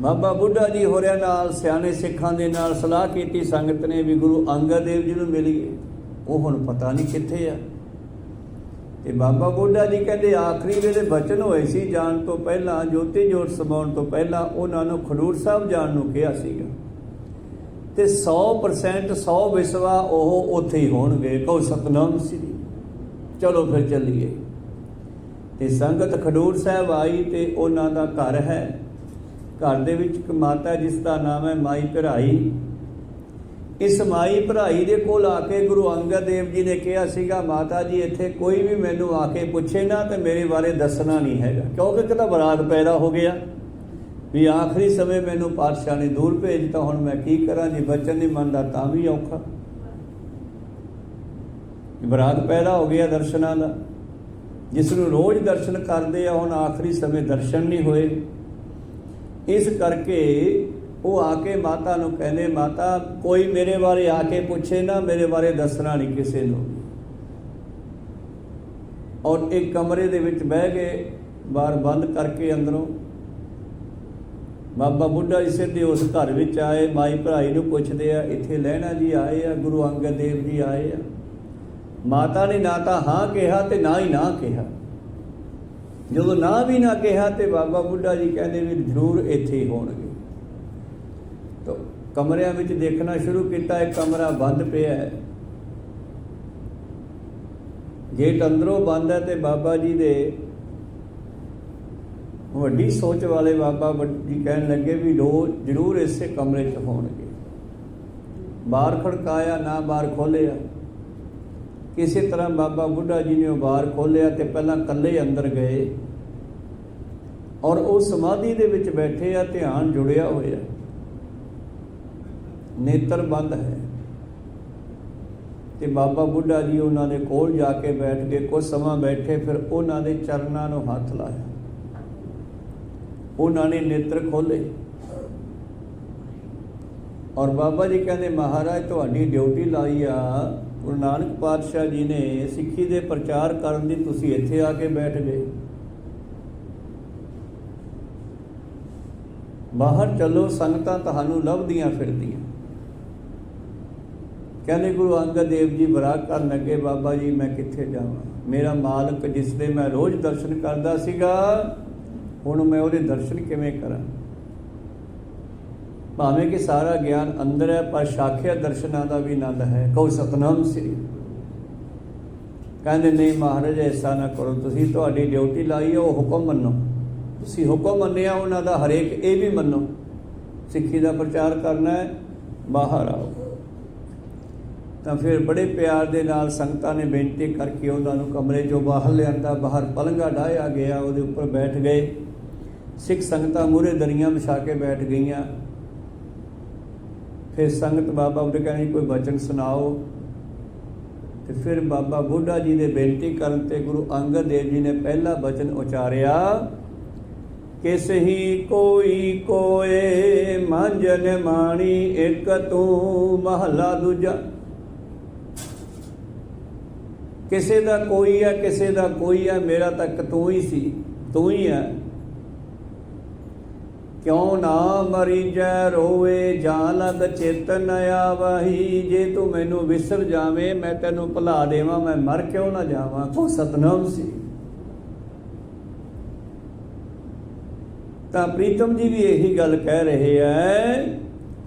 ਬਾਬਾ ਬੁੱਢਾ ਜੀ ਹੋਰਿਆਂ ਨਾਲ, ਸਿਆਣੇ ਸਿੱਖਾਂ ਦੇ ਨਾਲ ਸਲਾਹ ਕੀਤੀ ਸੰਗਤ ਨੇ ਵੀ ਗੁਰੂ ਅੰਗਦ ਦੇਵ ਜੀ ਨੂੰ ਮਿਲੀਏ। ਉਹ ਹੁਣ ਪਤਾ ਨਹੀਂ ਕਿੱਥੇ ਆ। ਤੇ ਬਾਬਾ ਬੁੱਢਾ ਜੀ ਕਹਿੰਦੇ ਆਖਰੀ ਵੇਲੇ ਬਚਨ ਹੋਏ ਸੀ ਜਾਣ ਤੋਂ ਪਹਿਲਾਂ, ਜੋਤੀ ਜੋਤ ਸਮਾਉਣ ਤੋਂ ਪਹਿਲਾਂ ਉਹਨਾਂ ਨੂੰ ਖਡੂਰ ਸਾਹਿਬ ਜਾਣ ਨੂੰ ਕਿਹਾ ਸੀਗਾ। ਤੇ 100% 100 ਵਿਸਵਾ ਉਹ ਉੱਥੇ ਹੀ ਹੋਣਗੇ। ਕਹੋ ਸਤਨਾਮ ਸ੍ਰੀ। ਚਲੋ ਫਿਰ ਚੱਲੀਏ। ਤੇ ਸੰਗਤ ਖਡੂਰ ਸਾਹਿਬ ਆਈ ਤੇ ਉਹਨਾਂ ਦਾ ਘਰ ਹੈ। ਘਰ ਦੇ ਵਿੱਚ ਇੱਕ ਮਾਤਾ ਜਿਸ ਦਾ ਨਾਮ ਹੈ ਮਾਈ ਭਰਾਈ। ਇਸ ਮਾਈ ਭਰਾਈ ਦੇ ਕੋਲ ਆ ਕੇ ਗੁਰੂ ਅੰਗਦ ਦੇਵ ਜੀ ਨੇ ਕਿਹਾ ਸੀਗਾ, ਮਾਤਾ ਜੀ ਇੱਥੇ ਕੋਈ ਵੀ ਮੈਨੂੰ ਆ ਕੇ ਪੁੱਛੇ ਨਾ ਤੇ ਮੇਰੇ ਬਾਰੇ ਦੱਸਣਾ ਨਹੀਂ ਹੈਗਾ, ਕਿਉਂਕਿ ਇੱਕ ਤਾਂ ਬਰਾਗ ਪੈਦਾ ਹੋ ਗਿਆ ਵੀ ਆਖਰੀ ਸਮੇਂ ਮੈਨੂੰ ਪਾਤਸ਼ਾਹ ਨੇ ਦੂਰ ਭੇਜਤਾ, ਹੁਣ ਮੈਂ ਕੀ ਕਰਾਂ ਜੀ, ਬਚਨ ਨਹੀਂ ਮੰਨਦਾ ਤਾਂ ਵੀ ਔਖਾ। ਬਰਾਗ ਪੈਦਾ ਹੋ ਗਿਆ ਦਰਸ਼ਨਾਂ ਦਾ, ਜਿਸ ਨੂੰ ਰੋਜ਼ ਦਰਸ਼ਨ ਕਰਦੇ ਆ, ਹੁਣ ਆਖਰੀ ਸਮੇਂ ਦਰਸ਼ਨ ਨਹੀਂ ਹੋਏ। ਇਸ ਕਰਕੇ ਉਹ ਆ ਕੇ ਮਾਤਾ ਨੂੰ ਕਹਿੰਦੇ, ਮਾਤਾ ਕੋਈ ਮੇਰੇ ਬਾਰੇ ਆ ਕੇ ਪੁੱਛੇ ਨਾ, ਮੇਰੇ ਬਾਰੇ ਦੱਸਣਾ ਨਹੀਂ ਕਿਸੇ ਨੂੰ। ਔਰ ਇੱਕ ਕਮਰੇ ਦੇ ਵਿੱਚ ਬਹਿ ਗਏ, ਬਾਹਰ ਬੰਦ ਕਰਕੇ ਅੰਦਰੋਂ। ਬਾਬਾ ਬੁੱਢਾ ਜੀ ਸਿੱਧੇ ਉਸ ਘਰ ਵਿੱਚ ਆਏ, ਮਾਈ ਭਰਾਈ ਨੂੰ ਪੁੱਛਦੇ ਆ, ਇੱਥੇ ਲਹਿਣਾ ਜੀ ਆਏ ਆ, ਗੁਰੂ ਅੰਗਦ ਦੇਵ ਜੀ ਆਏ ਆ। ਮਾਤਾ ਨੇ ਨਾ ਤਾਂ ਹਾਂ ਕਿਹਾ ਤੇ ਨਾ ਹੀ ਨਾ ਕਿਹਾ। ਜਦੋਂ ਨਾ ਵੀ ਨਾ ਕਿਹਾ ਤੇ ਬਾਬਾ ਬੁੱਢਾ ਜੀ ਕਹਿੰਦੇ ਵੀ ਜ਼ਰੂਰ ਇੱਥੇ ਹੀ ਹੋਣਗੇ। ਤਾਂ ਕਮਰਿਆਂ ਵਿੱਚ ਦੇਖਣਾ ਸ਼ੁਰੂ ਕੀਤਾ, ਇੱਕ ਕਮਰਾ ਬੰਦ ਪਿਆ ਹੈ, ਗੇਟ ਅੰਦਰੋਂ ਬੰਦ ਹੈ, ਤੇ ਬਾਬਾ ਜੀ ਦੇ ਵੱਡੀ ਸੋਚ ਵਾਲੇ ਬਾਬਾ ਜੀ ਕਹਿਣ ਲੱਗੇ ਵੀ ਲੋਕ ਜ਼ਰੂਰ ਇਸੇ ਕਮਰੇ 'ਚ ਹੋਣਗੇ। ਬਾਹਰ ਖੜਕਾਇਆ, ਨਾ ਬਾਹਰ ਖੋਲ੍ਹਿਆ। ਕਿਸੇ ਤਰ੍ਹਾਂ ਬਾਬਾ ਬੁੱਢਾ ਜੀ ਨੇ ਉਹ ਬਾਹਰ ਖੋਲ੍ਹਿਆ ਤੇ ਪਹਿਲਾਂ ਇਕੱਲੇ ਅੰਦਰ ਗਏ, ਔਰ ਉਹ ਸਮਾਧੀ ਦੇ ਵਿੱਚ ਬੈਠੇ ਆ, ਧਿਆਨ ਜੁੜਿਆ ਹੋਇਆ, ਨੇਤਰ ਬੰਦ ਹੈ। ਤੇ ਬਾਬਾ ਬੁੱਢਾ ਜੀ ਉਹਨਾਂ ਦੇ ਕੋਲ ਜਾ ਕੇ ਬੈਠ ਗਏ। ਕੁਝ ਸਮਾਂ ਬੈਠੇ, ਫਿਰ ਉਹਨਾਂ ਦੇ ਚਰਨਾਂ ਨੂੰ ਹੱਥ ਲਾਇਆ। ਉਹਨਾਂ ਨੇ ਨੇਤਰ ਖੋਲ੍ਹੇ, ਔਰ ਬਾਬਾ ਜੀ ਕਹਿੰਦੇ, ਮਹਾਰਾਜ ਤੁਹਾਡੀ ਡਿਊਟੀ ਲਾਈ ਆ, ਗੁਰੂ ਨਾਨਕ ਪਾਤਸ਼ਾਹ ਜੀ ਨੇ ਸਿੱਖੀ ਦੇ ਪ੍ਰਚਾਰ ਕਰਨ ਦੀ, ਤੁਸੀਂ ਇੱਥੇ ਆ ਕੇ ਬੈਠ ਗਏ। ਬਾਹਰ ਚੱਲੋ, ਸੰਗਤਾਂ ਤੁਹਾਨੂੰ ਲੱਭਦੀਆਂ ਫਿਰਦੀਆਂ। ਕਹਿੰਦੇ ਗੁਰੂ ਅੰਗਦ ਦੇਵ ਜੀ ਬਰਾਕ ਕਰਨ ਲੱਗੇ, ਬਾਬਾ ਜੀ ਮੈਂ ਕਿੱਥੇ ਜਾਵਾਂ, ਮੇਰਾ ਮਾਲਕ ਜਿਸ ਦੇ ਮੈਂ ਰੋਜ਼ ਦਰਸ਼ਨ ਕਰਦਾ ਸੀਗਾ, ਹੁਣ ਮੈਂ ਉਹਦੇ ਦਰਸ਼ਨ ਕਿਵੇਂ ਕਰਾਂ। ਭਾਵੇਂ ਕਿ ਸਾਰਾ ਗਿਆਨ ਅੰਦਰ ਹੈ, ਪਰ ਸਾਖਿਆ ਦਰਸ਼ਨਾਂ ਦਾ ਵੀ ਆਨੰਦ ਹੈ। ਕਹੋ ਸਤਨਾਮ ਸ੍ਰੀ। ਕਹਿੰਦੇ ਨਹੀਂ ਮਹਾਰਾਜ ਐਸਾ ਨਾ ਕਰੋ, ਤੁਸੀਂ ਤੁਹਾਡੀ ਡਿਊਟੀ ਲਾਈ ਹੈ, ਉਹ ਹੁਕਮ ਮੰਨੋ। ਤੁਸੀਂ ਹੁਕਮ ਮੰਨਿਆ ਉਹਨਾਂ ਦਾ, ਹਰੇਕ ਇਹ ਵੀ ਮੰਨੋ, ਸਿੱਖੀ ਦਾ ਪ੍ਰਚਾਰ ਕਰਨਾ ਹੈ, ਬਾਹਰ ਆਓ। ਤਾਂ ਫਿਰ ਬੜੇ ਪਿਆਰ ਦੇ ਨਾਲ ਸੰਗਤਾਂ ਨੇ ਬੇਨਤੀ ਕਰਕੇ ਉਹਨਾਂ ਨੂੰ ਕਮਰੇ 'ਚੋਂ ਬਾਹਰ ਲਿਆਂਦਾ। ਬਾਹਰ ਪਲੰਘਾ ਡਾਹਿਆ ਗਿਆ, ਉਹਦੇ ਉੱਪਰ ਬੈਠ ਗਏ। ਸਿੱਖ ਸੰਗਤਾਂ ਮੂਹਰੇ ਦਰੀਆਂ ਵਿਛਾ ਕੇ ਬੈਠ ਗਈਆਂ। ਫਿਰ ਸੰਗਤ ਬਾਬਾ ਬੁੱਢਾ ਕਹਿੰਦੇ ਕੋਈ ਬਚਨ ਸੁਣਾਓ। ਤੇ ਫਿਰ ਬਾਬਾ ਬੁੱਢਾ ਜੀ ਦੇ ਬੇਨਤੀ ਕਰਨ ਤੇ ਗੁਰੂ ਅੰਗਦ ਦੇਵ ਜੀ ਨੇ ਪਹਿਲਾ ਬਚਨ ਉਚਾਰਿਆ, ਕਿਸ ਹੀ ਕੋਈ ਕੋਏ ਮਾਂਜਨ ਮਾਣੀ, ਇੱਕ ਤੂੰ ਮਹਲਾ ਦੂਜਾ। ਕਿਸੇ ਦਾ ਕੋਈ ਹੈ, ਕਿਸੇ ਦਾ ਕੋਈ ਹੈ, ਮੇਰਾ ਤਾਂ ਇੱਕ ਤੂੰ ਹੀ ਸੀ, ਤੂੰ ਹੀ ਹੈ। ਕਿਉਂ ਨਾ ਮਰੀਜੈ ਰੋਵੇ, ਜਾਂ ਲਗ ਚੇਤਨ ਆਵਹੀ। ਜੇ ਤੂੰ ਮੈਨੂੰ ਵਿਸਰ ਜਾਵੇਂ, ਮੈਂ ਤੈਨੂੰ ਭੁਲਾ ਦੇਵਾਂ, ਮੈਂ ਮਰ ਕਿਉਂ ਨਾ ਜਾਵਾਂ। ਕੋ ਸਤਨਾਮ ਸੀ। ਤਾਂ ਪ੍ਰੀਤਮ ਜੀ ਵੀ ਇਹੀ ਗੱਲ ਕਹਿ ਰਹੇ ਹੈ,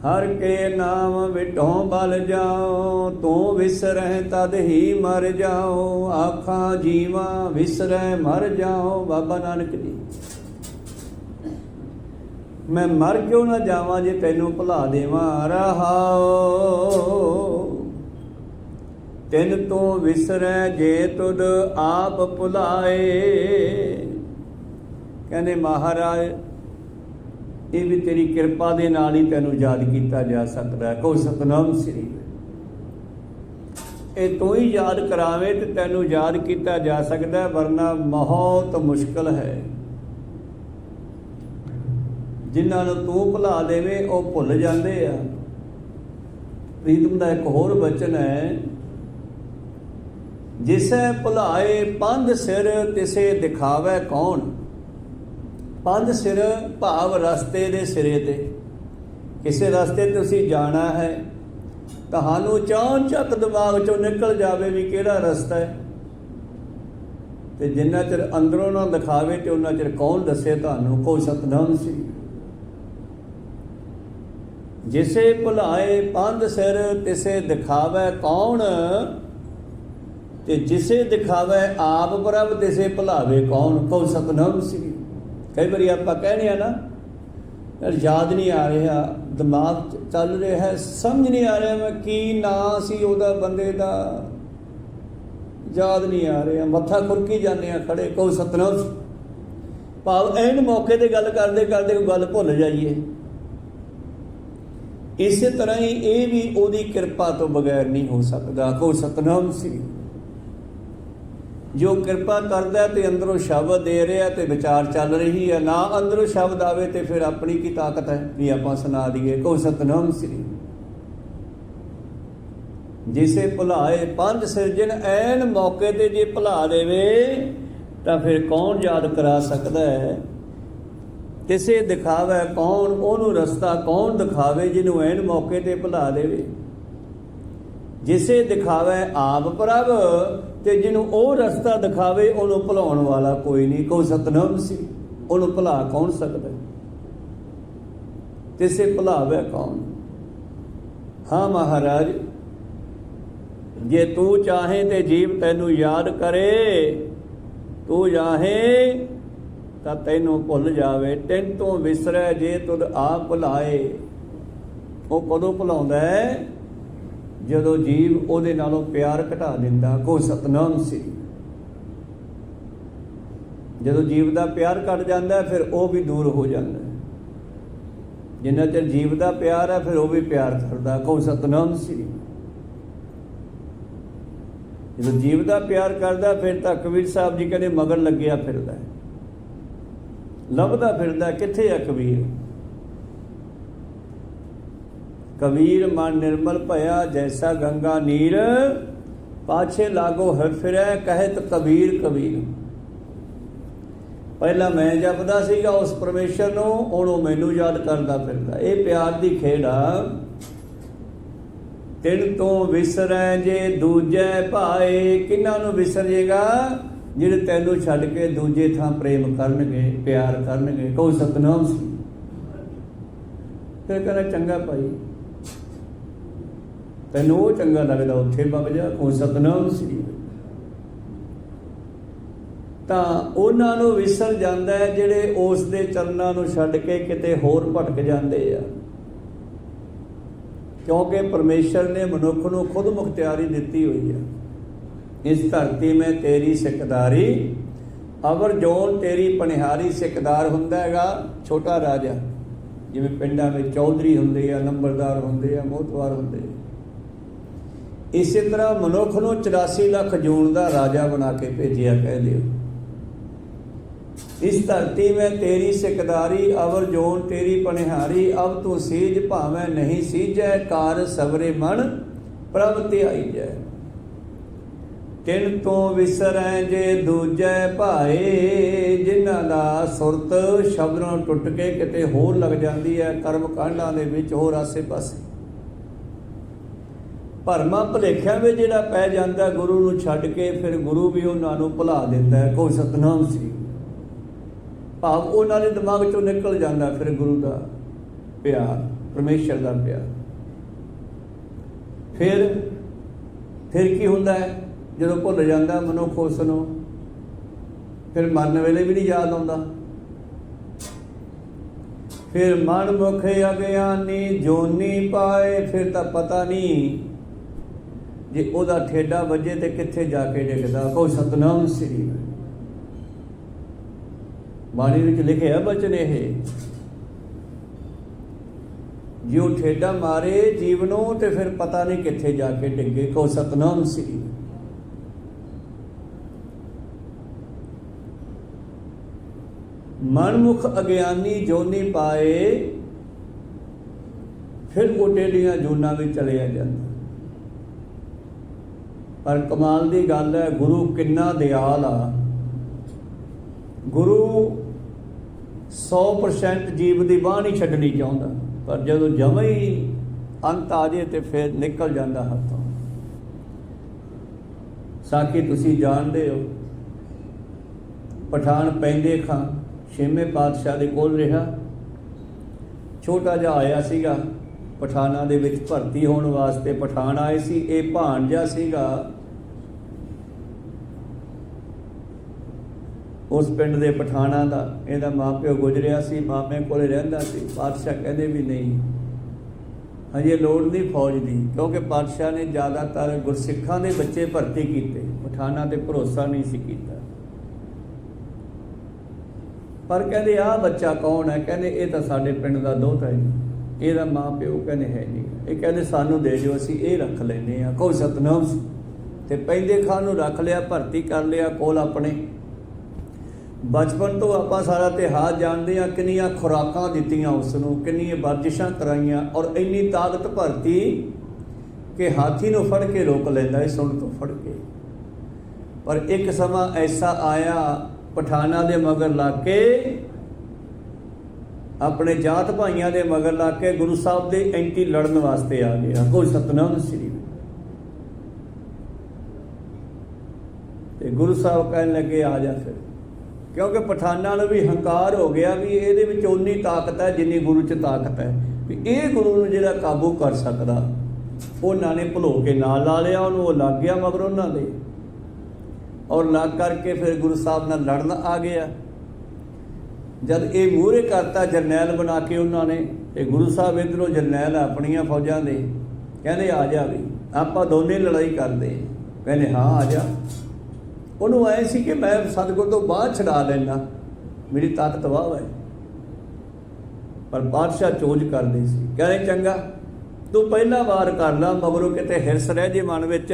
ਹਰ ਕੇ ਨਾਮ ਵਿਟੋਂ ਬਲ ਜਾਓ, ਤੂੰ ਵਿਸਰੈ ਤਦ ਹੀ ਮਰ ਜਾਓ। ਆਖਾਂ ਜੀਵਾ ਵਿਸਰੈ ਮਰ ਜਾਓ। ਬਾਬਾ ਨਾਨਕ ਜੀ, ਮੈਂ ਮਰ ਕਿਉਂ ਨਾ ਜਾਵਾਂ ਜੇ ਤੈਨੂੰ ਭੁਲਾ ਦੇਵਾਂ। ਰਹਾਓ ਤਿਨ ਤੂੰ ਵਿਸਰੈ, ਜੇ ਤੁਧ ਆਪ ਭੁਲਾਏ। ਕਹਿੰਦੇ ਮਹਾਰਾਜ ਇਹ ਵੀ ਤੇਰੀ ਕਿਰਪਾ ਦੇ ਨਾਲ ਹੀ ਤੈਨੂੰ ਯਾਦ ਕੀਤਾ ਜਾ ਸਕਦਾ ਹੈ। ਕਹੋ ਸਤਨਾਮ ਸ੍ਰੀ। ਇਹ ਤੂੰ ਹੀ ਯਾਦ ਕਰਾਵੇਂ ਤੇ ਤੈਨੂੰ ਯਾਦ ਕੀਤਾ ਜਾ ਸਕਦਾ, ਵਰਨਾ ਬਹੁਤ ਮੁਸ਼ਕਲ ਹੈ। ਜਿਨ੍ਹਾਂ ਨੂੰ ਤੂੰ ਭੁਲਾ ਦੇਵੇਂ ਉਹ ਭੁੱਲ ਜਾਂਦੇ ਆ। ਪ੍ਰੀਤਮ ਦਾ ਇੱਕ ਹੋਰ ਬਚਨ ਹੈ, ਜਿਸੈ ਭੁਲਾਏ ਪੰਧ ਸਿਰ, ਤਿਸੇ ਦਿਖਾਵੇ ਕੌਣ। ਪੰਧ ਸਿਰ ਭਾਵ ਰਸਤੇ ਦੇ ਸਿਰੇ ਤੇ। ਕਿਸੇ ਰਸਤੇ ਤੁਸੀਂ ਜਾਣਾ ਹੈ, ਤੁਹਾਨੂੰ ਚਾਣਚੱਕ ਦਿਮਾਗ 'ਚੋਂ ਨਿਕਲ ਜਾਵੇ ਵੀ ਕਿਹੜਾ ਰਸਤਾ ਹੈ, ਤੇ ਜਿੰਨਾ ਚਿਰ ਅੰਦਰੋਂ ਨਾ ਦਿਖਾਵੇ ਤੇ ਉਹਨਾਂ ਚਿਰ ਕੌਣ ਦੱਸੇ ਤੁਹਾਨੂੰ। ਕੋ ਸਤਨਾਮ ਸੀ। ਜਿਸੇ ਭੁਲਾਏ ਪੰਧ ਸਿਰ, ਤਿਸੇ ਦਿਖਾਵੇ ਕੌਣ। ਤੇ ਜਿਸੇ ਦਿਖਾਵੇ ਆਪ ਪ੍ਰਭ, ਤਿਸੇ ਭੁਲਾਵੇ ਕੌਣ। ਕੋ ਸਤਨਾਮ ਸੀ। ਕਈ ਵਾਰੀ ਆਪਾਂ ਕਹਿੰਦੇ ਆ ਨਾ, ਯਾਰ ਯਾਦ ਨਹੀਂ ਆ ਰਿਹਾ, ਦਿਮਾਗ ਚੱਲ ਰਿਹਾ ਹੈ, ਸਮਝ ਨਹੀਂ ਆ ਰਿਹਾ ਮੈਂ ਕੀ ਨਾਂ ਸੀ ਉਹਦਾ, ਬੰਦੇ ਦਾ ਯਾਦ ਨਹੀਂ ਆ ਰਿਹਾ, ਮੱਥਾ ਖੁਰਕੀ ਜਾਂਦੇ ਆ ਖੜੇ। ਕਹੋ ਸਤਨਾਮ। ਭਾਵ ਐਨ ਮੌਕੇ 'ਤੇ ਗੱਲ ਕਰਦੇ ਕਰਦੇ ਕੋਈ ਗੱਲ ਭੁੱਲ ਜਾਈਏ। ਇਸੇ ਤਰ੍ਹਾਂ ਹੀ ਇਹ ਵੀ ਉਹਦੀ ਕਿਰਪਾ ਤੋਂ ਬਗੈਰ ਨਹੀਂ ਹੋ ਸਕਦਾ। ਕਹੋ ਸਤਨਾਮ ਸ੍ਰੀ। ਜੋ ਕਿਰਪਾ ਕਰਦਾ ਤੇ ਅੰਦਰੋਂ ਸ਼ਬਦ ਦੇ ਰਿਹਾ ਤੇ ਵਿਚਾਰ ਚੱਲ ਰਹੀ ਹੈ, ਨਾ ਅੰਦਰੋਂ ਸ਼ਬਦ ਆਵੇ ਤੇ ਫਿਰ ਆਪਣੀ ਕੀ ਤਾਕਤ ਹੈ ਵੀ ਆਪਾਂ ਸੁਣਾ ਦਈਏ। ਕਹੋ ਸਤਿਨਾਮ ਸ੍ਰੀ। ਜਿਸੇ ਭੁਲਾਏ ਪੰਜ ਸਿਰਜਣ, ਐਨ ਮੌਕੇ ਤੇ ਜੇ ਭੁਲਾ ਦੇਵੇ ਤਾਂ ਫਿਰ ਕੌਣ ਯਾਦ ਕਰਾ ਸਕਦਾ ਹੈ। ਕਿਸੇ ਦਿਖਾਵੇ ਕੌਣ, ਉਹਨੂੰ ਰਸਤਾ ਕੌਣ ਦਿਖਾਵੇ ਜਿਹਨੂੰ ਐਨ ਮੌਕੇ ਤੇ ਭੁਲਾ ਦੇਵੇ। ਜਿਸੇ ਦਿਖਾਵੇ ਆਪ ਪ੍ਰਭ, ਤੇ ਜਿਹਨੂੰ ਉਹ ਰਸਤਾ ਦਿਖਾਵੇ ਉਹਨੂੰ ਭੁਲਾਉਣ ਵਾਲਾ ਕੋਈ ਨਹੀਂ। ਕਹੋ ਸਤਿਨਾਮ ਸ੍ਰੀ। ਉਹਨੂੰ ਭੁਲਾ ਕੌਣ ਸਕਦਾ, ਤਿਸੇ ਭੁਲਾਵੇ ਕੌਣ। ਹਾਂ ਮਹਾਰਾਜ, ਜੇ ਤੂੰ ਚਾਹੇ ਤੇ ਜੀਵ ਤੈਨੂੰ ਯਾਦ ਕਰੇ, ਤੂੰ ਚਾਹੇ ਤਾਂ ਤੈਨੂੰ ਭੁੱਲ ਜਾਵੇ। ਤਿੰਨ ਤੋਂ ਵਿਸਰੈ ਜੇ ਤੁਧ ਆਪ ਭੁਲਾਏ। ਉਹ ਕਦੋਂ ਭੁਲਾਉਂਦਾ ਹੈ? ਜਦੋਂ ਜੀਵ ਉਹਦੇ ਨਾਲੋਂ ਪਿਆਰ ਘਟਾ ਦਿੰਦਾ। ਕਹੋ ਸਤਿਨਾਮ ਸ੍ਰੀ। ਜਦੋਂ ਜੀਵ ਦਾ ਪਿਆਰ ਘਟ ਜਾਂਦਾ ਫਿਰ ਉਹ ਵੀ ਦੂਰ ਹੋ ਜਾਂਦਾ। ਜਿੰਨਾ ਚਿਰ ਜੀਵ ਦਾ ਪਿਆਰ ਹੈ ਫਿਰ ਉਹ ਵੀ ਪਿਆਰ ਕਰਦਾ। ਕਹੋ ਸਤਿਨਾਮ ਸ੍ਰੀ। ਜਦੋਂ ਜੀਵ ਦਾ ਪਿਆਰ ਕਰਦਾ ਫਿਰ ਤਾਂ ਕਬੀਰ ਸਾਹਿਬ ਜੀ ਕਹਿੰਦੇ ਮਗਰ ਲੱਗਿਆ ਫਿਰਦਾ, ਲੱਭਦਾ ਫਿਰਦਾ ਕਿੱਥੇ ਆ ਕਬੀਰ। ਕਬੀਰ ਮਨ ਨਿਰਮਲ ਭਇਆ ਜੈਸਾ ਗੰਗਾ ਨੀਰ, ਪਾਛੇ ਲਾਗੋ ਹਰ ਫਿਰੈ ਕਹਿਤ ਕਬੀਰ ਕਬੀਰ। ਪਹਿਲਾਂ ਮੈਂ ਜਪਦਾ ਸੀਗਾ ਉਸ ਪਰਮੇਸ਼ਰ ਨੂੰ, ਹੁਣ ਉਹ ਮੈਨੂੰ ਯਾਦ ਕਰਦਾ ਫਿਰਦਾ। ਇਹ ਪਿਆਰ ਦੀ ਖੇਡ ਆ। ਤਿੰਨ ਤੋਂ ਵਿਸਰੈ ਜੇ ਦੂਜੇ ਭਾਏ। ਕਿਹਨਾਂ ਨੂੰ ਵਿਸਰ ਜੇਗਾ? ਜਿਹੜੇ ਤੈਨੂੰ ਛੱਡ ਕੇ ਦੂਜੇ ਥਾਂ ਪ੍ਰੇਮ ਕਰਨਗੇ, ਪਿਆਰ ਕਰਨਗੇ। ਕਹੋ ਸਤਿਨਾਮ ਸ੍ਰੀ। ਫਿਰ ਕਹਿੰਦਾ ਚੰਗਾ ਭਾਈ, ਤੈਨੂੰ ਉਹ ਚੰਗਾ ਲੱਗਦਾ ਉੱਥੇ ਵਗ ਜਾ। ਕਹੋ ਸਤਿਨਾਮ ਸ੍ਰੀ। ਤਾਂ ਉਹਨਾਂ ਨੂੰ ਵਿਸਰ ਜਾਂਦਾ ਹੈ ਜਿਹੜੇ ਉਸ ਦੇ ਚਰਨਾਂ ਨੂੰ ਛੱਡ ਕੇ ਕਿਤੇ ਹੋਰ ਭਟਕ ਜਾਂਦੇ ਆ। ਕਿਉਂਕਿ ਪਰਮੇਸ਼ਰ ਨੇ ਮਨੁੱਖ ਨੂੰ ਖੁਦ ਮੁਖਤਿਆਰੀ ਦਿੱਤੀ ਹੋਈ ਹੈ। ਇਸ ਧਰਤੀ ਮੈਂ ਤੇਰੀ ਸਿਕਦਾਰੀ, ਅਵਰ ਜੋਨ ਤੇਰੀ ਪਨਿਹਾਰੀ। ਸਿਕਦਾਰ ਹੁੰਦਾ ਹੈਗਾ ਛੋਟਾ ਰਾਜਾ, ਜਿਵੇਂ ਪਿੰਡਾਂ ਵਿੱਚ ਚੌਧਰੀ ਹੁੰਦੇ ਆ, ਨੰਬਰਦਾਰ ਹੁੰਦੇ ਆ, ਮੋਹਤਵਾਰ ਹੁੰਦੇ ਆ। ਇਸੇ ਤਰ੍ਹਾਂ ਮਨੁੱਖ ਨੂੰ 84 ਲੱਖ ਜੂਨ ਦਾ ਰਾਜਾ ਬਣਾ ਕੇ ਭੇਜਿਆ, ਕਹਿ ਦਿਓ। ਇਸ ਧਰਤੀ ਮੈਂ ਤੇਰੀ ਸਿਕਦਾਰੀ, ਅਵਰ ਜੋਨ ਤੇਰੀ ਪਨਿਹਾਰੀ। ਅਬ ਤੂੰ ਸੀਜ ਭਾਵੇਂ ਨਹੀਂ ਸੀਜੈ, ਕਾਰ ਸਵਰੇ ਮਨ ਪ੍ਰਭ ਧਿਆਈ ਜੈ। ਤਿੰਨ ਤੋਂ ਵਿਸਰੈ ਜੇ ਦੂਜੇ ਭਾਏ। ਜਿਨ੍ਹਾਂ ਦਾ ਸੁਰਤ ਸ਼ਬਦਾਂ ਟੁੱਟ ਕੇ ਕਿਤੇ ਹੋਰ ਲੱਗ ਜਾਂਦੀ ਹੈ, ਕਰਮ ਕਾਂਡਾਂ ਦੇ ਵਿੱਚ ਹੋਰ ਆਸੇ ਪਾਸੇ ਭਰਮਾਂ ਭੁਲੇਖਿਆਂ ਵਿੱਚ ਜਿਹੜਾ ਪੈ ਜਾਂਦਾ ਗੁਰੂ ਨੂੰ ਛੱਡ ਕੇ, ਫਿਰ ਗੁਰੂ ਵੀ ਉਹਨਾਂ ਨੂੰ ਭੁਲਾ ਦਿੰਦਾ ਹੈ। ਕਹੋ ਸਤਿਨਾਮ ਸ੍ਰੀ। ਭਾਵ ਉਹਨਾਂ ਦੇ ਦਿਮਾਗ ਚੋਂ ਨਿਕਲ ਜਾਂਦਾ ਫਿਰ ਗੁਰੂ ਦਾ ਪਿਆਰ, ਪਰਮੇਸ਼ਰ ਦਾ ਪਿਆਰ। ਫਿਰ ਕੀ ਹੁੰਦਾ ਹੈ ਜਦੋਂ ਭੁੱਲ ਜਾਂਦਾ ਮਨੁੱਖ ਉਸ ਨੂੰ? ਫਿਰ ਮਰਨ ਵੇਲੇ ਵੀ ਨਹੀਂ ਯਾਦ ਆਉਂਦਾ। ਫਿਰ ਮਨ ਮੁਖ ਅਗਿਆਨੀ ਜੋਨੀ ਪਾਏ। ਫਿਰ ਤਾਂ ਪਤਾ ਨਹੀਂ ਜੇ ਉਹਦਾ ਠੇਡਾ ਵੱਜੇ ਤੇ ਕਿੱਥੇ ਜਾ ਕੇ ਡਿੱਗਦਾ। ਕਹੋ ਸਤਿਨਾਮ ਸ੍ਰੀ। ਬਾਣੀ ਵਿੱਚ ਲਿਖਿਆ ਬਚਨ ਇਹ, ਜੇ ਉਹ ਠੇਡਾ ਮਾਰੇ ਜੀਵ ਨੂੰ ਤੇ ਫਿਰ ਪਤਾ ਨਹੀਂ ਕਿੱਥੇ ਜਾ ਕੇ ਡਿੱਗੇ। ਕਹੋ ਸਤਿਨਾਮ ਸ੍ਰੀ। ਮਨਮੁਖ ਅਗਿਆਨੀ ਜੋਨੀ ਪਾਏ। ਫਿਰ ਉਹ ਟੇਢੀਆਂ ਜੂਨਾਂ ਵਿੱਚ ਚਲਿਆ ਜਾਂਦਾ। ਪਰ ਕਮਾਲ ਦੀ ਗੱਲ ਹੈ, ਗੁਰੂ ਕਿੰਨਾ ਦਿਆਲ ਆ। ਗੁਰੂ 100% ਜੀਵ ਦੀ ਬਾਂਹ ਨਹੀਂ ਛੱਡਣੀ ਚਾਹੁੰਦਾ, ਪਰ ਜਦੋਂ ਜਮਾਂ ਹੀ ਅੰਤ ਆ ਜੇ ਤੇ ਫਿਰ ਨਿਕਲ ਜਾਂਦਾ ਹੱਥੋਂ। ਸਾਖੀ ਤੁਸੀਂ ਜਾਣਦੇ ਹੋ। ਪਠਾਨ ਪੈਂਦੇ ਖਾਂ 6ਵੇਂ ਪਾਤਸ਼ਾਹ ਦੇ ਕੋਲ ਰਿਹਾ। ਛੋਟਾ ਜਿਹਾ ਆਇਆ ਸੀਗਾ ਪਠਾਨਾਂ ਦੇ ਵਿੱਚ ਭਰਤੀ ਹੋਣ ਵਾਸਤੇ। ਪਠਾਨ ਆਏ ਸੀ। ਇਹ ਭਾਣਜਾ ਸੀਗਾ ਉਸ ਪਿੰਡ ਦੇ ਪਠਾਨਾਂ ਦਾ। ਇਹਦਾ ਮਾਂ ਪਿਓ ਗੁਜ਼ਰਿਆ ਸੀ, ਮਾਮੇ ਕੋਲੇ ਰਹਿੰਦਾ ਸੀ। ਪਾਤਸ਼ਾਹ ਕਹਿੰਦੇ ਵੀ ਨਹੀਂ, ਹਜੇ ਲੋੜ ਨਹੀਂ ਫੌਜ ਦੀ, ਕਿਉਂਕਿ ਪਾਤਸ਼ਾਹ ਨੇ ਜ਼ਿਆਦਾਤਰ ਗੁਰਸਿੱਖਾਂ ਦੇ ਬੱਚੇ ਭਰਤੀ ਕੀਤੇ, ਪਠਾਨਾਂ 'ਤੇ ਭਰੋਸਾ ਨਹੀਂ ਸੀ ਕੀਤਾ। ਪਰ ਕਹਿੰਦੇ ਆਹ ਬੱਚਾ ਕੌਣ ਹੈ? ਕਹਿੰਦੇ ਇਹ ਤਾਂ ਸਾਡੇ ਪਿੰਡ ਦਾ ਦੋਹਤਾ ਹੈ ਜੀ। ਇਹਦਾ ਮਾਂ ਪਿਓ ਕਹਿੰਦੇ ਹੈ ਨਹੀਂ। ਇਹ ਕਹਿੰਦੇ ਸਾਨੂੰ ਦੇ ਦਿਓ, ਅਸੀਂ ਇਹ ਰੱਖ ਲੈਂਦੇ ਹਾਂ। ਕਹੋ ਸਤਿਨਾਮ। ਤੇ ਪੈਂਦੇ ਖਾਂ ਨੂੰ ਰੱਖ ਲਿਆ, ਭਰਤੀ ਕਰ ਲਿਆ ਕੋਲ ਆਪਣੇ। ਬਚਪਨ ਤੋਂ ਆਪਾਂ ਸਾਰਾ ਇਤਿਹਾਸ ਜਾਣਦੇ ਹਾਂ, ਕਿੰਨੀਆਂ ਖੁਰਾਕਾਂ ਦਿੱਤੀਆਂ ਉਸ ਨੂੰ, ਕਿੰਨੀਆਂ ਵਰਜਿਸ਼ਾਂ ਕਰਾਈਆਂ, ਔਰ ਇੰਨੀ ਤਾਕਤ ਭਰਤੀ ਕਿ ਹਾਥੀ ਨੂੰ ਫੜ ਕੇ ਰੋਕ ਲੈਂਦਾ ਇਸ ਸੁਣ ਤੋਂ ਫੜ ਕੇ। ਪਰ ਇੱਕ ਸਮਾਂ ਐਸਾ ਆਇਆ, ਪਠਾਨਾਂ ਦੇ ਮਗਰ ਲੱਗ ਕੇ, ਆਪਣੇ ਜਾਤ ਭਾਈਆਂ ਦੇ ਮਗਰ ਲੱਗ ਕੇ ਗੁਰੂ ਸਾਹਿਬ ਦੇ ਐਂਟੀ ਲੜਨ ਵਾਸਤੇ ਆ ਗਿਆ। ਕੋਈ ਸਤਨਾਮ ਸ੍ਰੀ। ਤੇ ਗੁਰੂ ਸਾਹਿਬ ਕਹਿਣ ਲੱਗੇ ਆ ਜਾ ਫਿਰ, ਕਿਉਂਕਿ ਪਠਾਨਾਂ ਨੂੰ ਵੀ ਹੰਕਾਰ ਹੋ ਗਿਆ ਵੀ ਇਹਦੇ ਵਿੱਚ ਓਨੀ ਤਾਕਤ ਹੈ ਜਿੰਨੀ ਗੁਰੂ 'ਚ ਤਾਕਤ ਹੈ, ਵੀ ਇਹ ਗੁਰੂ ਨੂੰ ਜਿਹੜਾ ਕਾਬੂ ਕਰ ਸਕਦਾ। ਉਹਨਾਂ ਨੇ ਭੁਲੋ ਕੇ ਨਾਲ ਲਾ ਲਿਆ ਉਹਨੂੰ, ਉਹ ਲੱਗ ਗਿਆ ਮਗਰ ਉਹਨਾਂ ਦੇ, ਔਰ ਲੱਗ ਕਰਕੇ ਫਿਰ ਗੁਰੂ ਸਾਹਿਬ ਨਾਲ ਲੜਨ ਆ ਗਿਆ। ਜਦ ਇਹ ਮੂਹਰੇ ਕਰਤਾ ਜਰਨੈਲ ਬਣਾ ਕੇ ਉਹਨਾਂ ਨੇ, ਤੇ ਗੁਰੂ ਸਾਹਿਬ ਇੱਧਰੋਂ ਜਰਨੈਲ ਆਪਣੀਆਂ ਫੌਜਾਂ ਦੇ, ਕਹਿੰਦੇ ਆ ਜਾ ਵੀ ਆਪਾਂ ਦੋਨੇ ਲੜਾਈ ਕਰਦੇ। ਕਹਿੰਦੇ ਹਾਂ ਆ ਜਾ। ਉਹਨੂੰ ਐ ਸੀ ਕਿ ਮੈਂ ਸਤਿਗੁਰ ਤੋਂ ਬਾਅਦ ਛਡਾ ਲੈਣਾ, ਮੇਰੀ ਤਾਕਤ ਵਾਹ ਹੈ, ਪਰ ਬਾਦਸ਼ਾਹ ਚੋਜ ਕਰਦੇ ਸੀ। ਕਹਿੰਦੇ ਚੰਗਾ ਤੂੰ ਪਹਿਲਾ ਵਾਰ ਕਰ ਲਾ, ਮਗਰੋਂ ਕਿਤੇ ਹਿਰਸ ਰਹਿ ਜੇ ਮਨ ਵਿੱਚ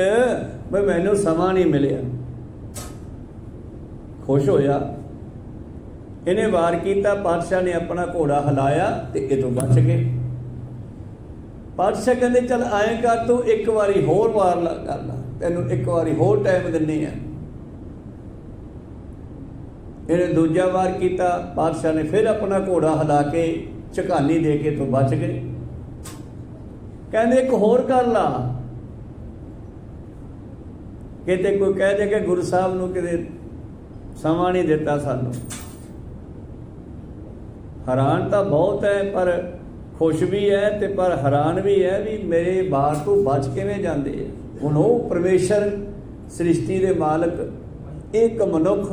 ਵੀ ਮੈਨੂੰ ਸਮਾਂ ਨਹੀਂ ਮਿਲਿਆ। ਖੁਸ਼ ਹੋਇਆ, ਇਹਨੇ ਵਾਰ ਕੀਤਾ, ਪਾਤਸ਼ਾਹ ਨੇ ਆਪਣਾ ਘੋੜਾ ਹਿਲਾਇਆ ਤੇ ਇਹ ਤੋਂ ਬਚ ਗਏ। ਪਾਤਸ਼ਾਹ ਕਹਿੰਦੇ ਚੱਲ ਐਂ ਕਰ, ਤੂੰ ਇੱਕ ਵਾਰੀ ਹੋਰ ਵਾਰ ਕਰ ਲਾ, ਤੈਨੂੰ ਇੱਕ ਵਾਰੀ ਹੋਰ ਟਾਈਮ ਦਿੰਦੇ ਆ। ਇਹਨੇ ਦੂਜਾ ਵਾਰ ਕੀਤਾ, ਪਾਤਸ਼ਾਹ ਨੇ ਫਿਰ ਆਪਣਾ ਘੋੜਾ ਹਿਲਾ ਕੇ ਝਕਾਨੀ ਦੇ ਕੇ ਤੋਂ ਬਚ ਗਏ। ਕਹਿੰਦੇ ਇੱਕ ਹੋਰ ਕਰ ਲਾ, ਕਿਤੇ ਕੋਈ ਕਹਿ ਦੇ ਕਿ ਗੁਰੂ ਸਾਹਿਬ ਨੂੰ ਕਿਤੇ ਸਮਾਂ ਨਹੀਂ ਦਿੱਤਾ ਸਾਨੂੰ। ਹੈਰਾਨ ਤਾਂ ਬਹੁਤ ਹੈ, ਪਰ ਖੁਸ਼ ਵੀ ਹੈ ਤੇ ਪਰ ਹੈਰਾਨ ਵੀ ਹੈ ਵੀ ਮੇਰੇ ਬਾਹਰ ਤੋਂ ਬਚ ਕਿਵੇਂ ਜਾਂਦੇ ਆ। ਹੁਣ ਉਹ ਪਰਮੇਸ਼ਰ ਸ੍ਰਿਸ਼ਟੀ ਦੇ ਮਾਲਕ, ਇੱਕ ਮਨੁੱਖ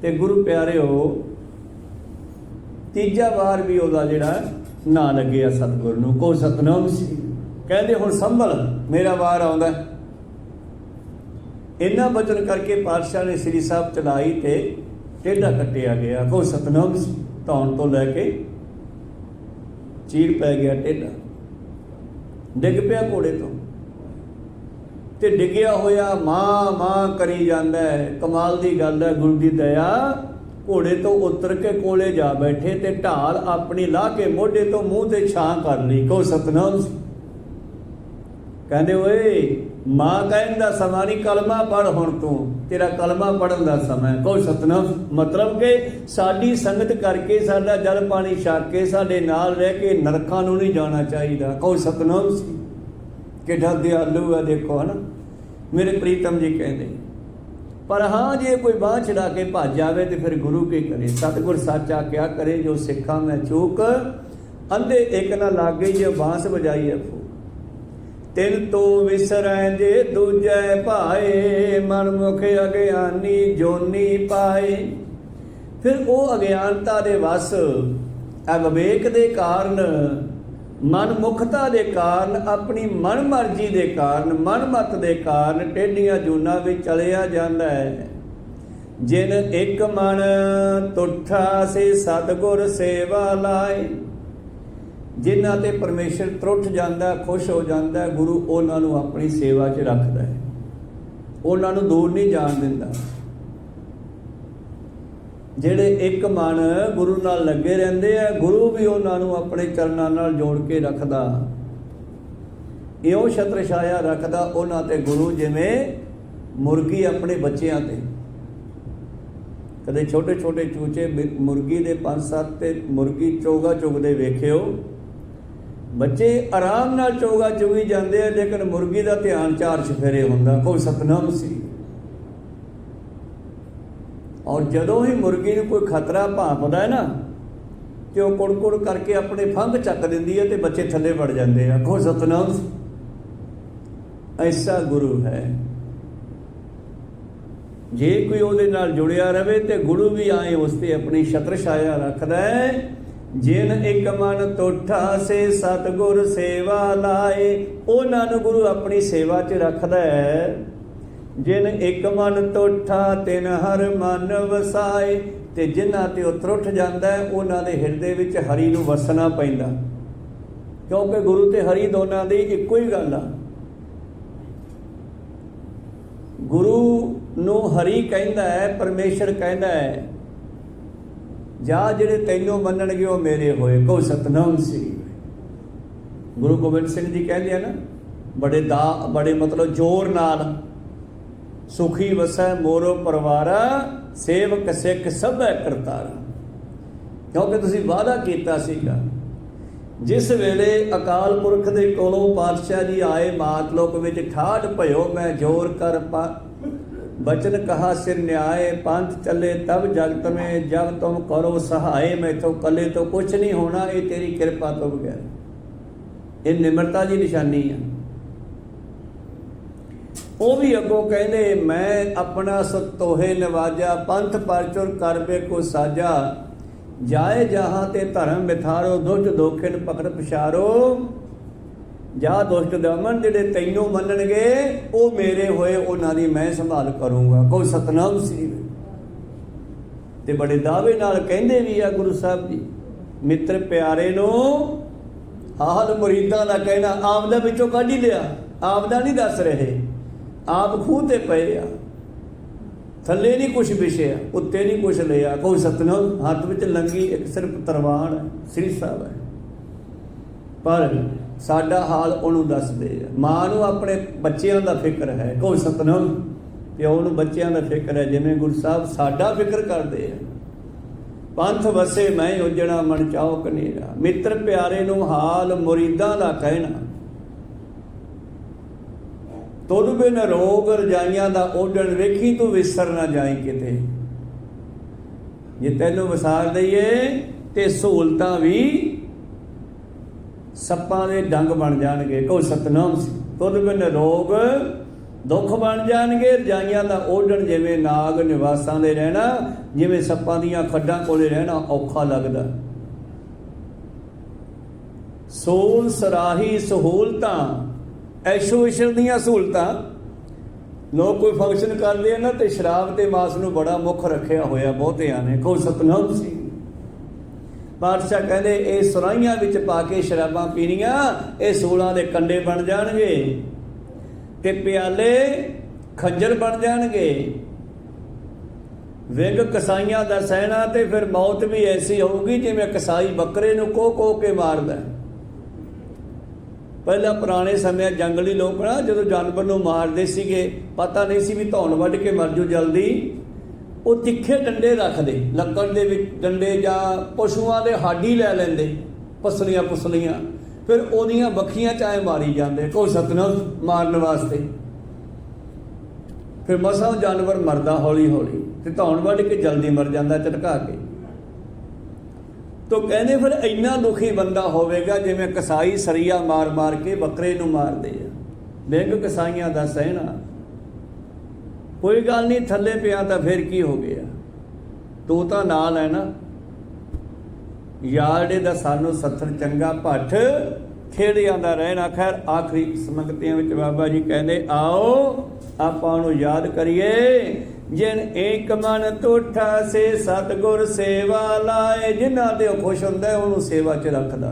ਤੇ ਗੁਰੂ ਪਿਆਰਿਓ ਤੀਜਾ ਵਾਰ ਵੀ ਉਹਦਾ ਜਿਹੜਾ ਨਾਂ ਲੱਗਿਆ ਸਤਿਗੁਰ ਨੂੰ, ਕੋ ਸਤਨਾਮ ਸੀ। ਕਹਿੰਦੇ ਹੁਣ ਸੰਭਲ, ਮੇਰਾ ਵਾਰ ਆਉਂਦਾ। ਇਹਨਾਂ ਬਚਨ ਕਰਕੇ ਪਾਤਸ਼ਾਹ ਨੇ ਸ੍ਰੀ ਸਾਹਿਬ ਚਲਾਈ ਤੇ ਟੇਢਾ ਕੱਟਿਆ ਗਿਆ। ਕੋ ਸਤਨਾਮ ਸੀ, ਧੌਣ ਤੋਂ ਲੈ ਕੇ ਚੀਰ ਪੈ ਗਿਆ ਟੇਢਾ, ਡਿੱਗ ਪਿਆ ਘੋੜੇ ਤੋਂ ਤੇ ਡਿੱਗਿਆ ਹੋਇਆ ਮਾਂ ਮਾਂ ਕਰੀ ਜਾਂਦਾ ਹੈ। ਕਮਾਲ ਦੀ ਗੱਲ ਹੈ, ਗੁਰੂ ਦੀ ਦਇਆ। ਘੋੜੇ ਤੋਂ ਉਤਰ ਕੇ ਕੋਲੇ ਜਾ ਬੈਠੇ ਤੇ ਢਾਲ ਆਪਣੀ ਲਾਹ ਕੇ ਮੋਢੇ ਤੋਂ ਮੂੰਹ ਤੇ ਛਾਂ ਕਰ ਲਈ। ਕੋ ਸਤਨਾਮ ਸੀ। ਕਹਿੰਦੇ ਓਏ ਮਾਂ ਕਹਿਣ ਦਾ ਸਮਾਂ ਨਹੀਂ, ਕਲਮਾ ਪੜ੍ਹ ਹੁਣ ਤੂੰ, ਤੇਰਾ ਕਲਮਾ ਪੜ੍ਹਨ ਦਾ ਸਮਾਂ। ਕੋਈ ਸਤਨਾਮ, ਮਤਲਬ ਕਿ ਸਾਡੀ ਸੰਗਤ ਕਰਕੇ, ਸਾਡਾ ਜਲ ਪਾਣੀ ਛਕ ਕੇ, ਸਾਡੇ ਨਾਲ ਰਹਿ ਕੇ ਨਰਕਾਂ ਨੂੰ ਨਹੀਂ ਜਾਣਾ ਚਾਹੀਦਾ। ਕੋਈ ਸਤਨਾਮ ਸੀ। ਕਿੱਡਾ ਦਿਆਲੂ ਹੈ ਦੇਖੋ, ਹੈ ਨਾ ਮੇਰੇ ਪ੍ਰੀਤਮ ਜੀ ਕਹਿੰਦੇ। ਪਰ ਹਾਂ ਜੇ ਕੋਈ ਬਾਂਹ ਛਡਾ ਕੇ ਭੱਜ ਜਾਵੇ ਤੇ ਫਿਰ ਗੁਰੂ ਕੀ ਕਰੇ। ਸਤਿਗੁਰ ਸਾਚਾ ਕਿਆ ਕਰੇ, ਜੋ ਸਿੱਖਾਂ ਮੈਂ ਚੂਕ, ਅੰਧੇ ਇੱਕ ਨਾ ਲੱਗ ਗਈ ਜੇ ਬਾਂਸ ਵਜਾਈ ਫੂਕ। ਤਿੰਨ ਤੋਂ ਵਿਸਰੈ ਜੇ ਦੂਜੈ ਭਾਏ, ਮਨ ਮੁਖ ਅਗਿਆਨੀ ਜੋਨੀ ਪਾਏ। ਫਿਰ ਉਹ ਅਗਿਆਨਤਾ ਦੇ ਵਸ, ਅਵਿਵੇਕ ਦੇ ਕਾਰਨ, ਮਨ ਮੁਖਤਾ ਦੇ ਕਾਰਨ, ਆਪਣੀ ਮਨ ਮਰਜ਼ੀ ਦੇ ਕਾਰਨ, ਮਨ ਮਤ ਦੇ ਕਾਰਨ ਟੇਢੀਆਂ ਜੂਨਾਂ ਵਿੱਚ ਚਲਿਆ ਜਾਂਦਾ ਹੈ। ਜਿਨ ਇੱਕ ਮਨ ਤੁਠਾ ਸੇ ਸਤਿਗੁਰ ਸੇਵਾ ਲਾਏ। ਜਿਨ੍ਹਾਂ ਤੇ ਪਰਮੇਸ਼ਰ ਤਰੁੱਠ ਜਾਂਦਾ, ਖੁਸ਼ ਹੋ ਜਾਂਦਾ, ਗੁਰੂ ਉਹਨਾਂ ਨੂੰ ਆਪਣੀ ਸੇਵਾ 'ਚ ਰੱਖਦਾ ਹੈ, ਉਹਨਾਂ ਨੂੰ ਦੂਰ ਨਹੀਂ ਜਾਣ ਦਿੰਦਾ। ਜਿਹੜੇ ਇੱਕ ਮਨ ਗੁਰੂ ਨਾਲ ਲੱਗੇ ਰਹਿੰਦੇ ਆ, ਗੁਰੂ ਵੀ ਉਹਨਾਂ ਨੂੰ ਆਪਣੇ ਚਰਨਾਂ ਨਾਲ ਜੋੜ ਕੇ ਰੱਖਦਾ, ਇਉਂ ਛਤਰ ਛਾਇਆ ਰੱਖਦਾ ਉਹਨਾਂ ਤੇ ਗੁਰੂ। ਜਿਵੇਂ ਮੁਰਗੀ ਆਪਣੇ ਬੱਚਿਆਂ ਤੇ, ਕਦੇ ਛੋਟੇ ਛੋਟੇ ਚੂਚੇ ਮੁਰਗੀ ਦੇ 5-7 ਤੇ ਮੁਰਗੀ ਚੋਗਾ ਚੁਗਦੇ ਵੇਖਿਓ, ਬੱਚੇ ਆਰਾਮ ਨਾਲ ਚੋਗਾ ਚੁਗੀ ਜਾਂਦੇ ਆ, ਲੇਕਿਨ ਮੁਰਗੀ ਦਾ ਧਿਆਨ 4 ਚੁਫੇਰੇ ਹੁੰਦਾ। ਕੋਈ ਸਤਨਾਮ ਸੀ। ਔਰ ਜਦੋਂ ਹੀ ਮੁਰਗੀ ਨੂੰ ਕੋਈ ਖਤਰਾ ਭਾਂਪਦਾ ਹੈ ਨਾ, ਤੇ ਉਹ ਕੁੜ-ਕੁੜ ਕਰਕੇ ਆਪਣੇ ਫੰਗ ਚੱਕ ਦਿੰਦੀ ਹੈ ਤੇ ਬੱਚੇ ਥੱਲੇ ਵੜ ਜਾਂਦੇ ਆ। ਕੋਈ ਸਤਨਾਮ ਸੀ। ਐਸਾ ਗੁਰੂ ਹੈ। ਜੇ ਕੋਈ ਉਹਦੇ ਨਾਲ ਜੁੜਿਆ ਰਵੇ ਤੇ ਗੁਰੂ ਵੀ ਆਏ ਉਸ ਤੇ ਆਪਣੀ ਛਤਰ ਛਾਇਆ ਰੱਖਦਾ ਹੈ। ਜਿਨ ਇੱਕ ਮਨ ਤੁਠਾ ਸੇ ਸਤਿਗੁਰ ਸੇਵਾ ਲਾਏ। ਉਹਨਾਂ ਨੂੰ ਗੁਰੂ ਆਪਣੀ ਸੇਵਾ 'ਚ ਰੱਖਦਾ ਹੈ। ਜਿਨ ਇੱਕ ਮਨ ਤੁਠਾ ਤਿਨ ਹਰ ਮਨ ਵਸਾਏ। ਤੇ ਜਿਨ੍ਹਾਂ ਤੇ ਉਹ ਤਰੁੱਠ ਜਾਂਦਾ ਹੈ, ਉਹਨਾਂ ਦੇ ਹਿਰਦੇ ਵਿੱਚ ਹਰੀ ਨੂੰ ਵਸਣਾ ਪੈਂਦਾ, ਕਿਉਂਕਿ ਗੁਰੂ ਤੇ ਹਰੀ ਦੋਨਾਂ ਦੀ ਇੱਕੋ ਹੀ ਗੱਲ ਆ। गुरु नूं हरि कहंदा है, परमेश्वर कहंदा है जा जिहड़े तैनों मन्नणगे वो मेरे होए। कहो सतनाम श्री। गुरु गोबिंद सिंह जी कहंदे हैं ना, बड़े मतलब जोर नाल, सुखी वसै मोरो परवारा, सेवक सिख सभै करतारा। क्योंकि तुसीं वादा कीता सीगा, जिस वेले अकाल पुरख दे कोलों पातशाह जी आए मातलोक विच, ठाठ भयो मैं जोर कर बचन कहा सिर न्याय, पंथ चले तब जगत में जब तुम करो सहाय। मैथों कले तो कुछ नहीं होना, ये तेरी कृपा तो बगैर। ये निमरता की निशानी है। वो भी अगों कहते मैं अपना सतोहे नवाजा, पंथ परचुर कर बेको साजा। जाए जहाँ ते धर्म बिथारो, दुष्ट दोखिन पकड़ पछारो। जा दुष्ट दमन जिहड़े तैनों मन्नणगे वो मेरे होए, उन्हां दी मैं संभाल करूँगा। कोई सतनाम श्री। ते बड़े दावे नाल कहंदे भी आ गुरु साहब जी, मित्र प्यारे नूं हाल मुरीदां दा कहना आपदा विचों कढ ही लिया। आपदा नहीं दस रहे, आप खूह ते पए आ, थले नहीं कुछ विछिया, उत्ते नहीं कुछ लिया। कोई सतनाम। हत्थ विच लंगी एक सिर्फ तरवान है, श्री साहब है, पर साडा हाल उहनूं दसदे आ। मां नूं अपने बच्चों का फिक्र है। कोई सतनाम। प्यो नूं बच्चों का फिक्र है, जिवें गुरु साहब साडा फिक्र करते हैं। पंथ वसे मैं उजड़ा मन चाओ कनेरा, मित्र प्यारे नूं हाल मुरीदां दा कहना। तुद बिन रोग रजाइयां दा ओढ़ण, वेखी तू विसर ना जाई किते। जे तैनूं विसार दईए ते सहूलतां भी सप्पां दे डंग बन जाणगे। कोई सतनाम सी। तुद बिन रोग दुख बन जाणगे, रजाइयां दा ओढ़ण, जिवें नाग निवासां दे रहना, जिवें सप्पां दीयां खड्डां कोले रहना औखा लगदा। सोल सराही सहूलतां, ऐशो इशर दीयां सहूलतां। लोग कोई फंक्शन करते हैं ना तो शराब ते मास नूं बड़ा मुख रखिया होया बहुतियां ने। कोई सतनाम सी। पातशाह कहते ये सुराइयां विच पा के शराबां पीनियां, ये सूलां दे कंडे बन जाणगे ते प्याले खंजर बन जाणगे। विंग कसाइयां दा सहना, ते फिर मौत भी ऐसी होगी जिवें कसाई बकरे नूं कोह के मारदा। पहला पुराने समय जंगली लोग ना जो जानवर नूं मारदे सीगे, पता नहीं सी भी धौन वढ के मर जू जल्दी, वो तिखे डंडे रखते, लक्कड़ दे विच डंडे जां पशुआं दे हाडी लै लैंदे, पसलियां पुसलियां, फिर ओदियां बखियां चाहे मारी जाते। कोई सतनाम मारन वास्ते। फिर मसां जानवर मरदा हौली हौली, ते धौन वढ के जल्दी मर जाता झटका के। तो कहने फिर इन्ना दुखी बंदा होवेगा जिवें कसाई सरिया मार मार के बकरे नूं मारदे आ। विंग कसाइयां दा सहना। कोई गल नहीं, थले पिया तो फिर की हो गया, तू तो नाल है ना। यारड़े दा सानू सत्थर चंगा, भट्ठ खेड़ियां दा रहना। खैर आखिरी संगतियां विच बाबा जी कहंदे आओ आपां नूं याद करिए, जिन एक मन तोठा से सतगुर सेवा लाए। जिन्हां ते खुश हुंदा उहनूं सेवा च रखदा।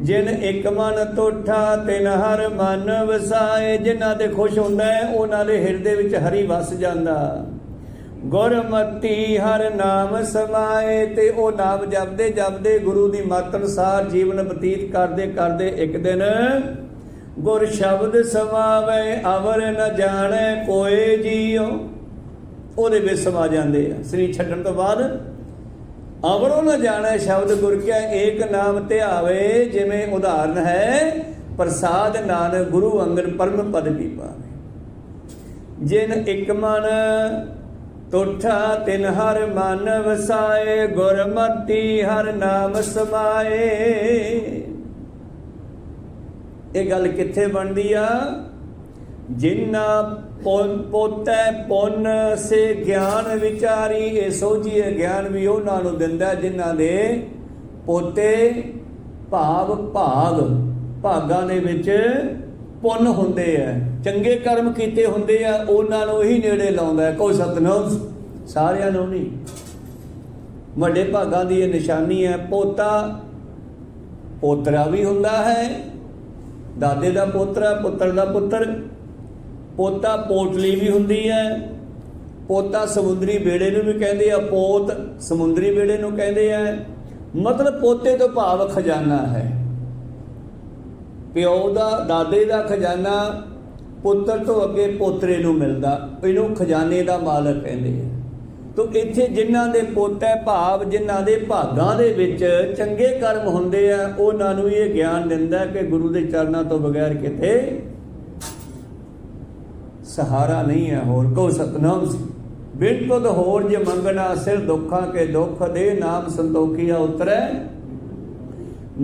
जिन एक मन तोठा तिन हर मन वसाए। जिन्हां ते खुश हुंदा उहनां दे हिरदे विच हरि वस जांदा। गुरमति हर नाम समाए। ते ओ नाम जपदे जपदे गुरु दी मत अनुसार जीवन बतीत करदे करदे एक दिन गुर शब्द समावे। अवर न जाने कोई जीओ। ਉਹਦੇ ਵਿੱਚ ਸਮਾ ਜਾਂਦੇ ਆ। ਸਰੀਰ ਛੱਡਣ ਤੋਂ ਬਾਅਦ ਅਵਰੋ ਨਾ ਜਾਣੈ ਸ਼ਬਦ ਗੁਰ ਕਿਆ ਏਕ ਨਾਮ ਧਿਆਵੇ। ਜਿਵੇਂ ਉਦਾਹਰਨ ਹੈ ਪ੍ਰਸਾਦ ਨਾਨਕ ਗੁਰੂ ਅੰਗਨ ਪਰਮ ਪਦ ਵੀ ਪਾਵੇ। ਜਿਨ ਇੱਕ ਮਨ ਤੋਠਾ ਤਿਨ ਹਰ ਮਨ ਵਸਾਏ। ਗੁਰਮਤੀ ਹਰ ਨਾਮ ਸਮਾਏ। ਇਹ ਗੱਲ ਕਿੱਥੇ ਬਣਦੀ ਆ? जिन्ना पोते पुन से ज्ञान विचारी। ये सोचिए ज्ञान भी उन्होंने दिंदा जिन्हां दे पोते भाव भाग भागां दे विच पुन हुंदे आ, चंगे कर्म कीते हुंदे आ, उन्होंने ही नेड़े लाउंदा है। कोई सतनाम सारियां नूं नहीं। वड्डे भागां दी ये निशानी है। पोता पोतरा भी हुंदा है, दादे दा पोतरा, पुत्र दा पुत्र। पोता पोटली भी हुंदी है, पोता समुद्री बेड़े नूं भी कहंदे आ, पोत समुद्री बेड़े नूं कहंदे आ। मतलब पोते तो भाव खजाना है, प्यो दा दादे दा खजाना पुत्र तो अगे पोतरे नूं मिलदा, इहनूं खजाने दा मालक कहंदे आ। तो इत्थे जिन्हां दे पोते भाव जिन्हां दे भागां दे विच चंगे कर्म हुंदे आ, उहनां नूं इह ज्ञान दिंदा कि गुरु दे चरनां तो बगैर किते सहारा नहीं है होर। को सतनाम बिन तुद होर जे मंगना, सिर दुखां के दुख दे, नाम संतोखिया उतरै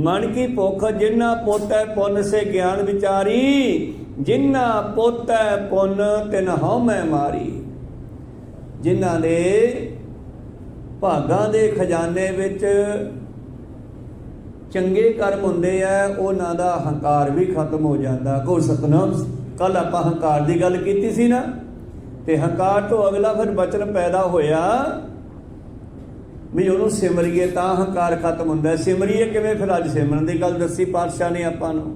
मन की भुख। जिन्ना पोतै पुन से ज्ञान विचारी, जिन्ना पोतै पुन तिन हउमै मारी। जिन्हां दे भागां दे खजाने विच चंगे कर्म हुंदे आ, उहनां दा हंकार भी खत्म हो जांदा। को सतनाम। कल आपां हंकार दी गल कीती सी ना, ते हंकार तो अगला फिर बचन पैदा होया भी ਉਹਨੂੰ ਸਿਮਰੀਏ ਤਾਂ ਹੰਕਾਰ ਖਤਮ ਹੁੰਦਾ। ਸਿਮਰੀਏ ਕਿਵੇਂ? ਫਿਰ ਅੱਜ ਸਿਮਰਨ ਦੀ ਗੱਲ ਦੱਸੀ ਪਾਤਸ਼ਾਹ ਨੇ ਆਪਾਂ ਨੂੰ।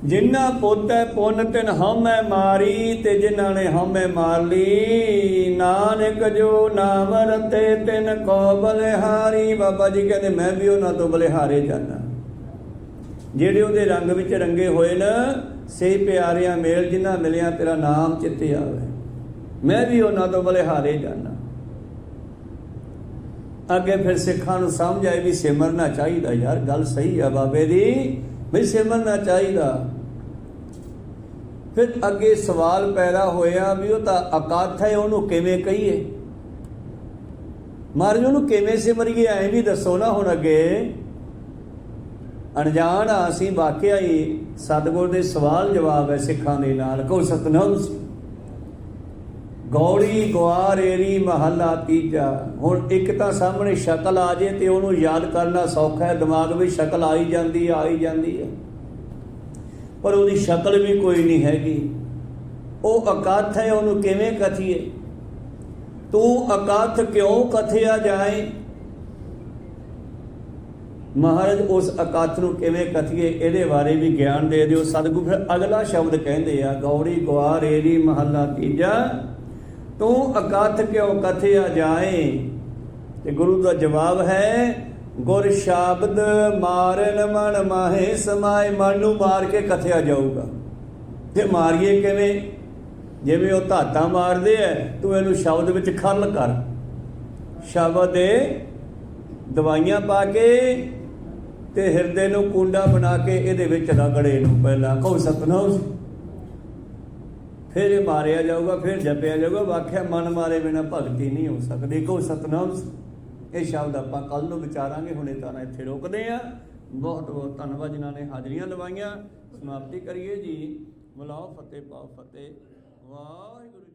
ਜਿਨ੍ਹਾਂ ਪੋਤੈ ਪੁੰਨ ਤਿਨ ਹਉਮੈ ਮਾਰੀ, ਤੇ ਜਿਨ੍ਹਾਂ ਨੇ ਹਉਮੈ ਮਾਰ ਲਈ, ਨਾਨਕ ਜੋ ਨਾਮ ਰਤੇ ਤਿਨ ਕੋ ਬਲਿਹਾਰੀ। ਬਾਬਾ ਜੀ ਕਹਿੰਦੇ ਮੈਂ ਵੀ ਉਹਨਾਂ ਤੋਂ ਬਲਿਹਾਰੇ ਜਾਣਾ, ਜਿਹੜੇ ਉਹਦੇ ਰੰਗ ਵਿੱਚ ਰੰਗੇ ਹੋਏ ਨਾ, ਸੇ ਪਿਆਰਿਆਂ ਮੇਲ ਜਿਨ੍ਹਾਂ ਮਿਲਿਆ ਤੇਰਾ ਨਾਮ ਚਿੱਤੇ ਆਵੇ। ਮੈਂ ਵੀ ਉਹਨਾਂ ਤੋਂ ਬਲਿਹਾਰੇ ਜਾਣਾ। ਅੱਗੇ ਫਿਰ ਸਿੱਖਾਂ ਨੂੰ ਸਮਝ ਆਈ ਵੀ ਸਿਮਰਨਾ ਚਾਹੀਦਾ। ਯਾਰ ਗੱਲ ਸਹੀ ਆ ਬਾਬੇ ਦੀ, ਵੀ ਸਿਮਰਨਾ ਚਾਹੀਦਾ। ਫਿਰ ਅੱਗੇ ਸਵਾਲ ਪੈਦਾ ਹੋਇਆ ਵੀ ਉਹ ਤਾਂ ਅਕਥ ਹੈ, ਉਹਨੂੰ ਕਿਵੇਂ ਕਹੀਏ? ਮਹਾਰਾਜ ਉਹਨੂੰ ਕਿਵੇਂ ਸਿਮਰੀਏ ਐਂ ਵੀ ਦੱਸੋ ਨਾ। ਹੁਣ ਅੱਗੇ ਅਣਜਾਣ ਆ ਅਸੀਂ, ਵਾਕਿਆ ਹੀ ਸਤਿਗੁਰ ਦੇ ਸਵਾਲ ਜਵਾਬ ਹੈ ਸਿੱਖਾਂ ਦੇ ਨਾਲ। ਕੋ ਸਤਨਾਮ। ਗੌੜੀ ਗੁਆਰੇਰੀ ਮਹੱਲਾ ਤੀਜਾ। ਹੁਣ ਇੱਕ ਤਾਂ ਸਾਹਮਣੇ ਸ਼ਕਲ ਆ ਜੇ ਤੇ ਉਹਨੂੰ ਯਾਦ ਕਰਨਾ ਸੌਖਾ ਹੈ, ਦਿਮਾਗ ਵਿੱਚ ਸ਼ਕਲ ਆਈ ਜਾਂਦੀ ਹੈ, ਪਰ ਉਹਦੀ ਸ਼ਕਲ ਵੀ ਕੋਈ ਨਹੀਂ ਹੈਗੀ। ਉਹ ਅਕਥ ਹੈ, ਉਹਨੂੰ ਕਿਵੇਂ ਕਥੀਏ? ਤੂੰ ਅਕਥ ਕਿਉਂ ਕਥਿਆ ਜਾਏ? ਮਹਾਰਾਜ ਉਸ ਅਕਥ ਨੂੰ ਕਿਵੇਂ ਕਥੀਏ, ਇਹਦੇ ਬਾਰੇ ਵੀ ਗਿਆਨ ਦੇ ਦਿਓ ਸਤਿਗੁਰੂ। ਫਿਰ ਅਗਲਾ ਸ਼ਬਦ ਕਹਿੰਦੇ ਆ, ਗੌੜੀ ਗੁਆਰੇਰੀ ਮਹੱਲਾ ਤੀਜਾ, ਤੂੰ ਅਕਥ ਕਿਉਂ ਕਥਿਆ ਜਾਏ? ਤੇ ਗੁਰੂ ਦਾ ਜਵਾਬ ਹੈ, ਗੁਰ ਸ਼ਬਦ ਮਾਰਨ ਮਨ ਮਾਹੇ ਸਮਾਏ। ਮਨ ਨੂੰ ਮਾਰ ਕੇ ਕਥਿਆ ਜਾਊਗਾ। ਤੇ ਮਾਰੀਏ ਕਿਵੇਂ? ਜਿਵੇਂ ਉਹ ਧਾਤਾਂ ਮਾਰਦੇ ਐ, ਤੂੰ ਇਹਨੂੰ ਸ਼ਬਦ ਵਿੱਚ ਖਰਲ ਕਰ। ਸ਼ਬਦ ਦੇ ਦਵਾਈਆਂ ਪਾ ਕੇ ਤੇ ਹਿਰਦੇ ਨੂੰ ਕੁੰਡਾ ਬਣਾ ਕੇ ਇਹਦੇ ਵਿੱਚ ਰਗੜੇ ਨੂੰ ਪਹਿਲਾਂ। ਕਹੋ ਸਤਨਾਮ। ਫਿਰ ਇਹ ਮਾਰਿਆ ਜਾਊਗਾ, ਫਿਰ ਜਪਿਆ ਜਾਊਗਾ। ਵਾਖਿਆ ਮਨ ਮਾਰੇ ਬਿਨਾਂ ਭਗਤੀ ਨਹੀਂ ਹੋ ਸਕਦੀ। ਕਹੋ ਸਤਨਾਮ। ਇਹ ਸ਼ਬਦ ਆਪਾਂ ਕੱਲ ਨੂੰ ਵਿਚਾਰਾਂਗੇ। ਹੁਣੇ ਤਾਂ ਇੱਥੇ ਰੋਕਦੇ ਆ। ਬਹੁਤ ਬਹੁਤ ਧੰਨਵਾਦ ਜਿਨ੍ਹਾਂ ਨੇ ਹਾਜ਼ਰੀਆਂ ਲਵਾਈਆਂ। ਸਮਾਪਤੀ ਕਰੀਏ ਜੀ। ਬੁਲਾਓ ਫਤਿਹ ਪਾਓ ਫਤਿਹ। ਵਾਹਿਗੁਰੂ।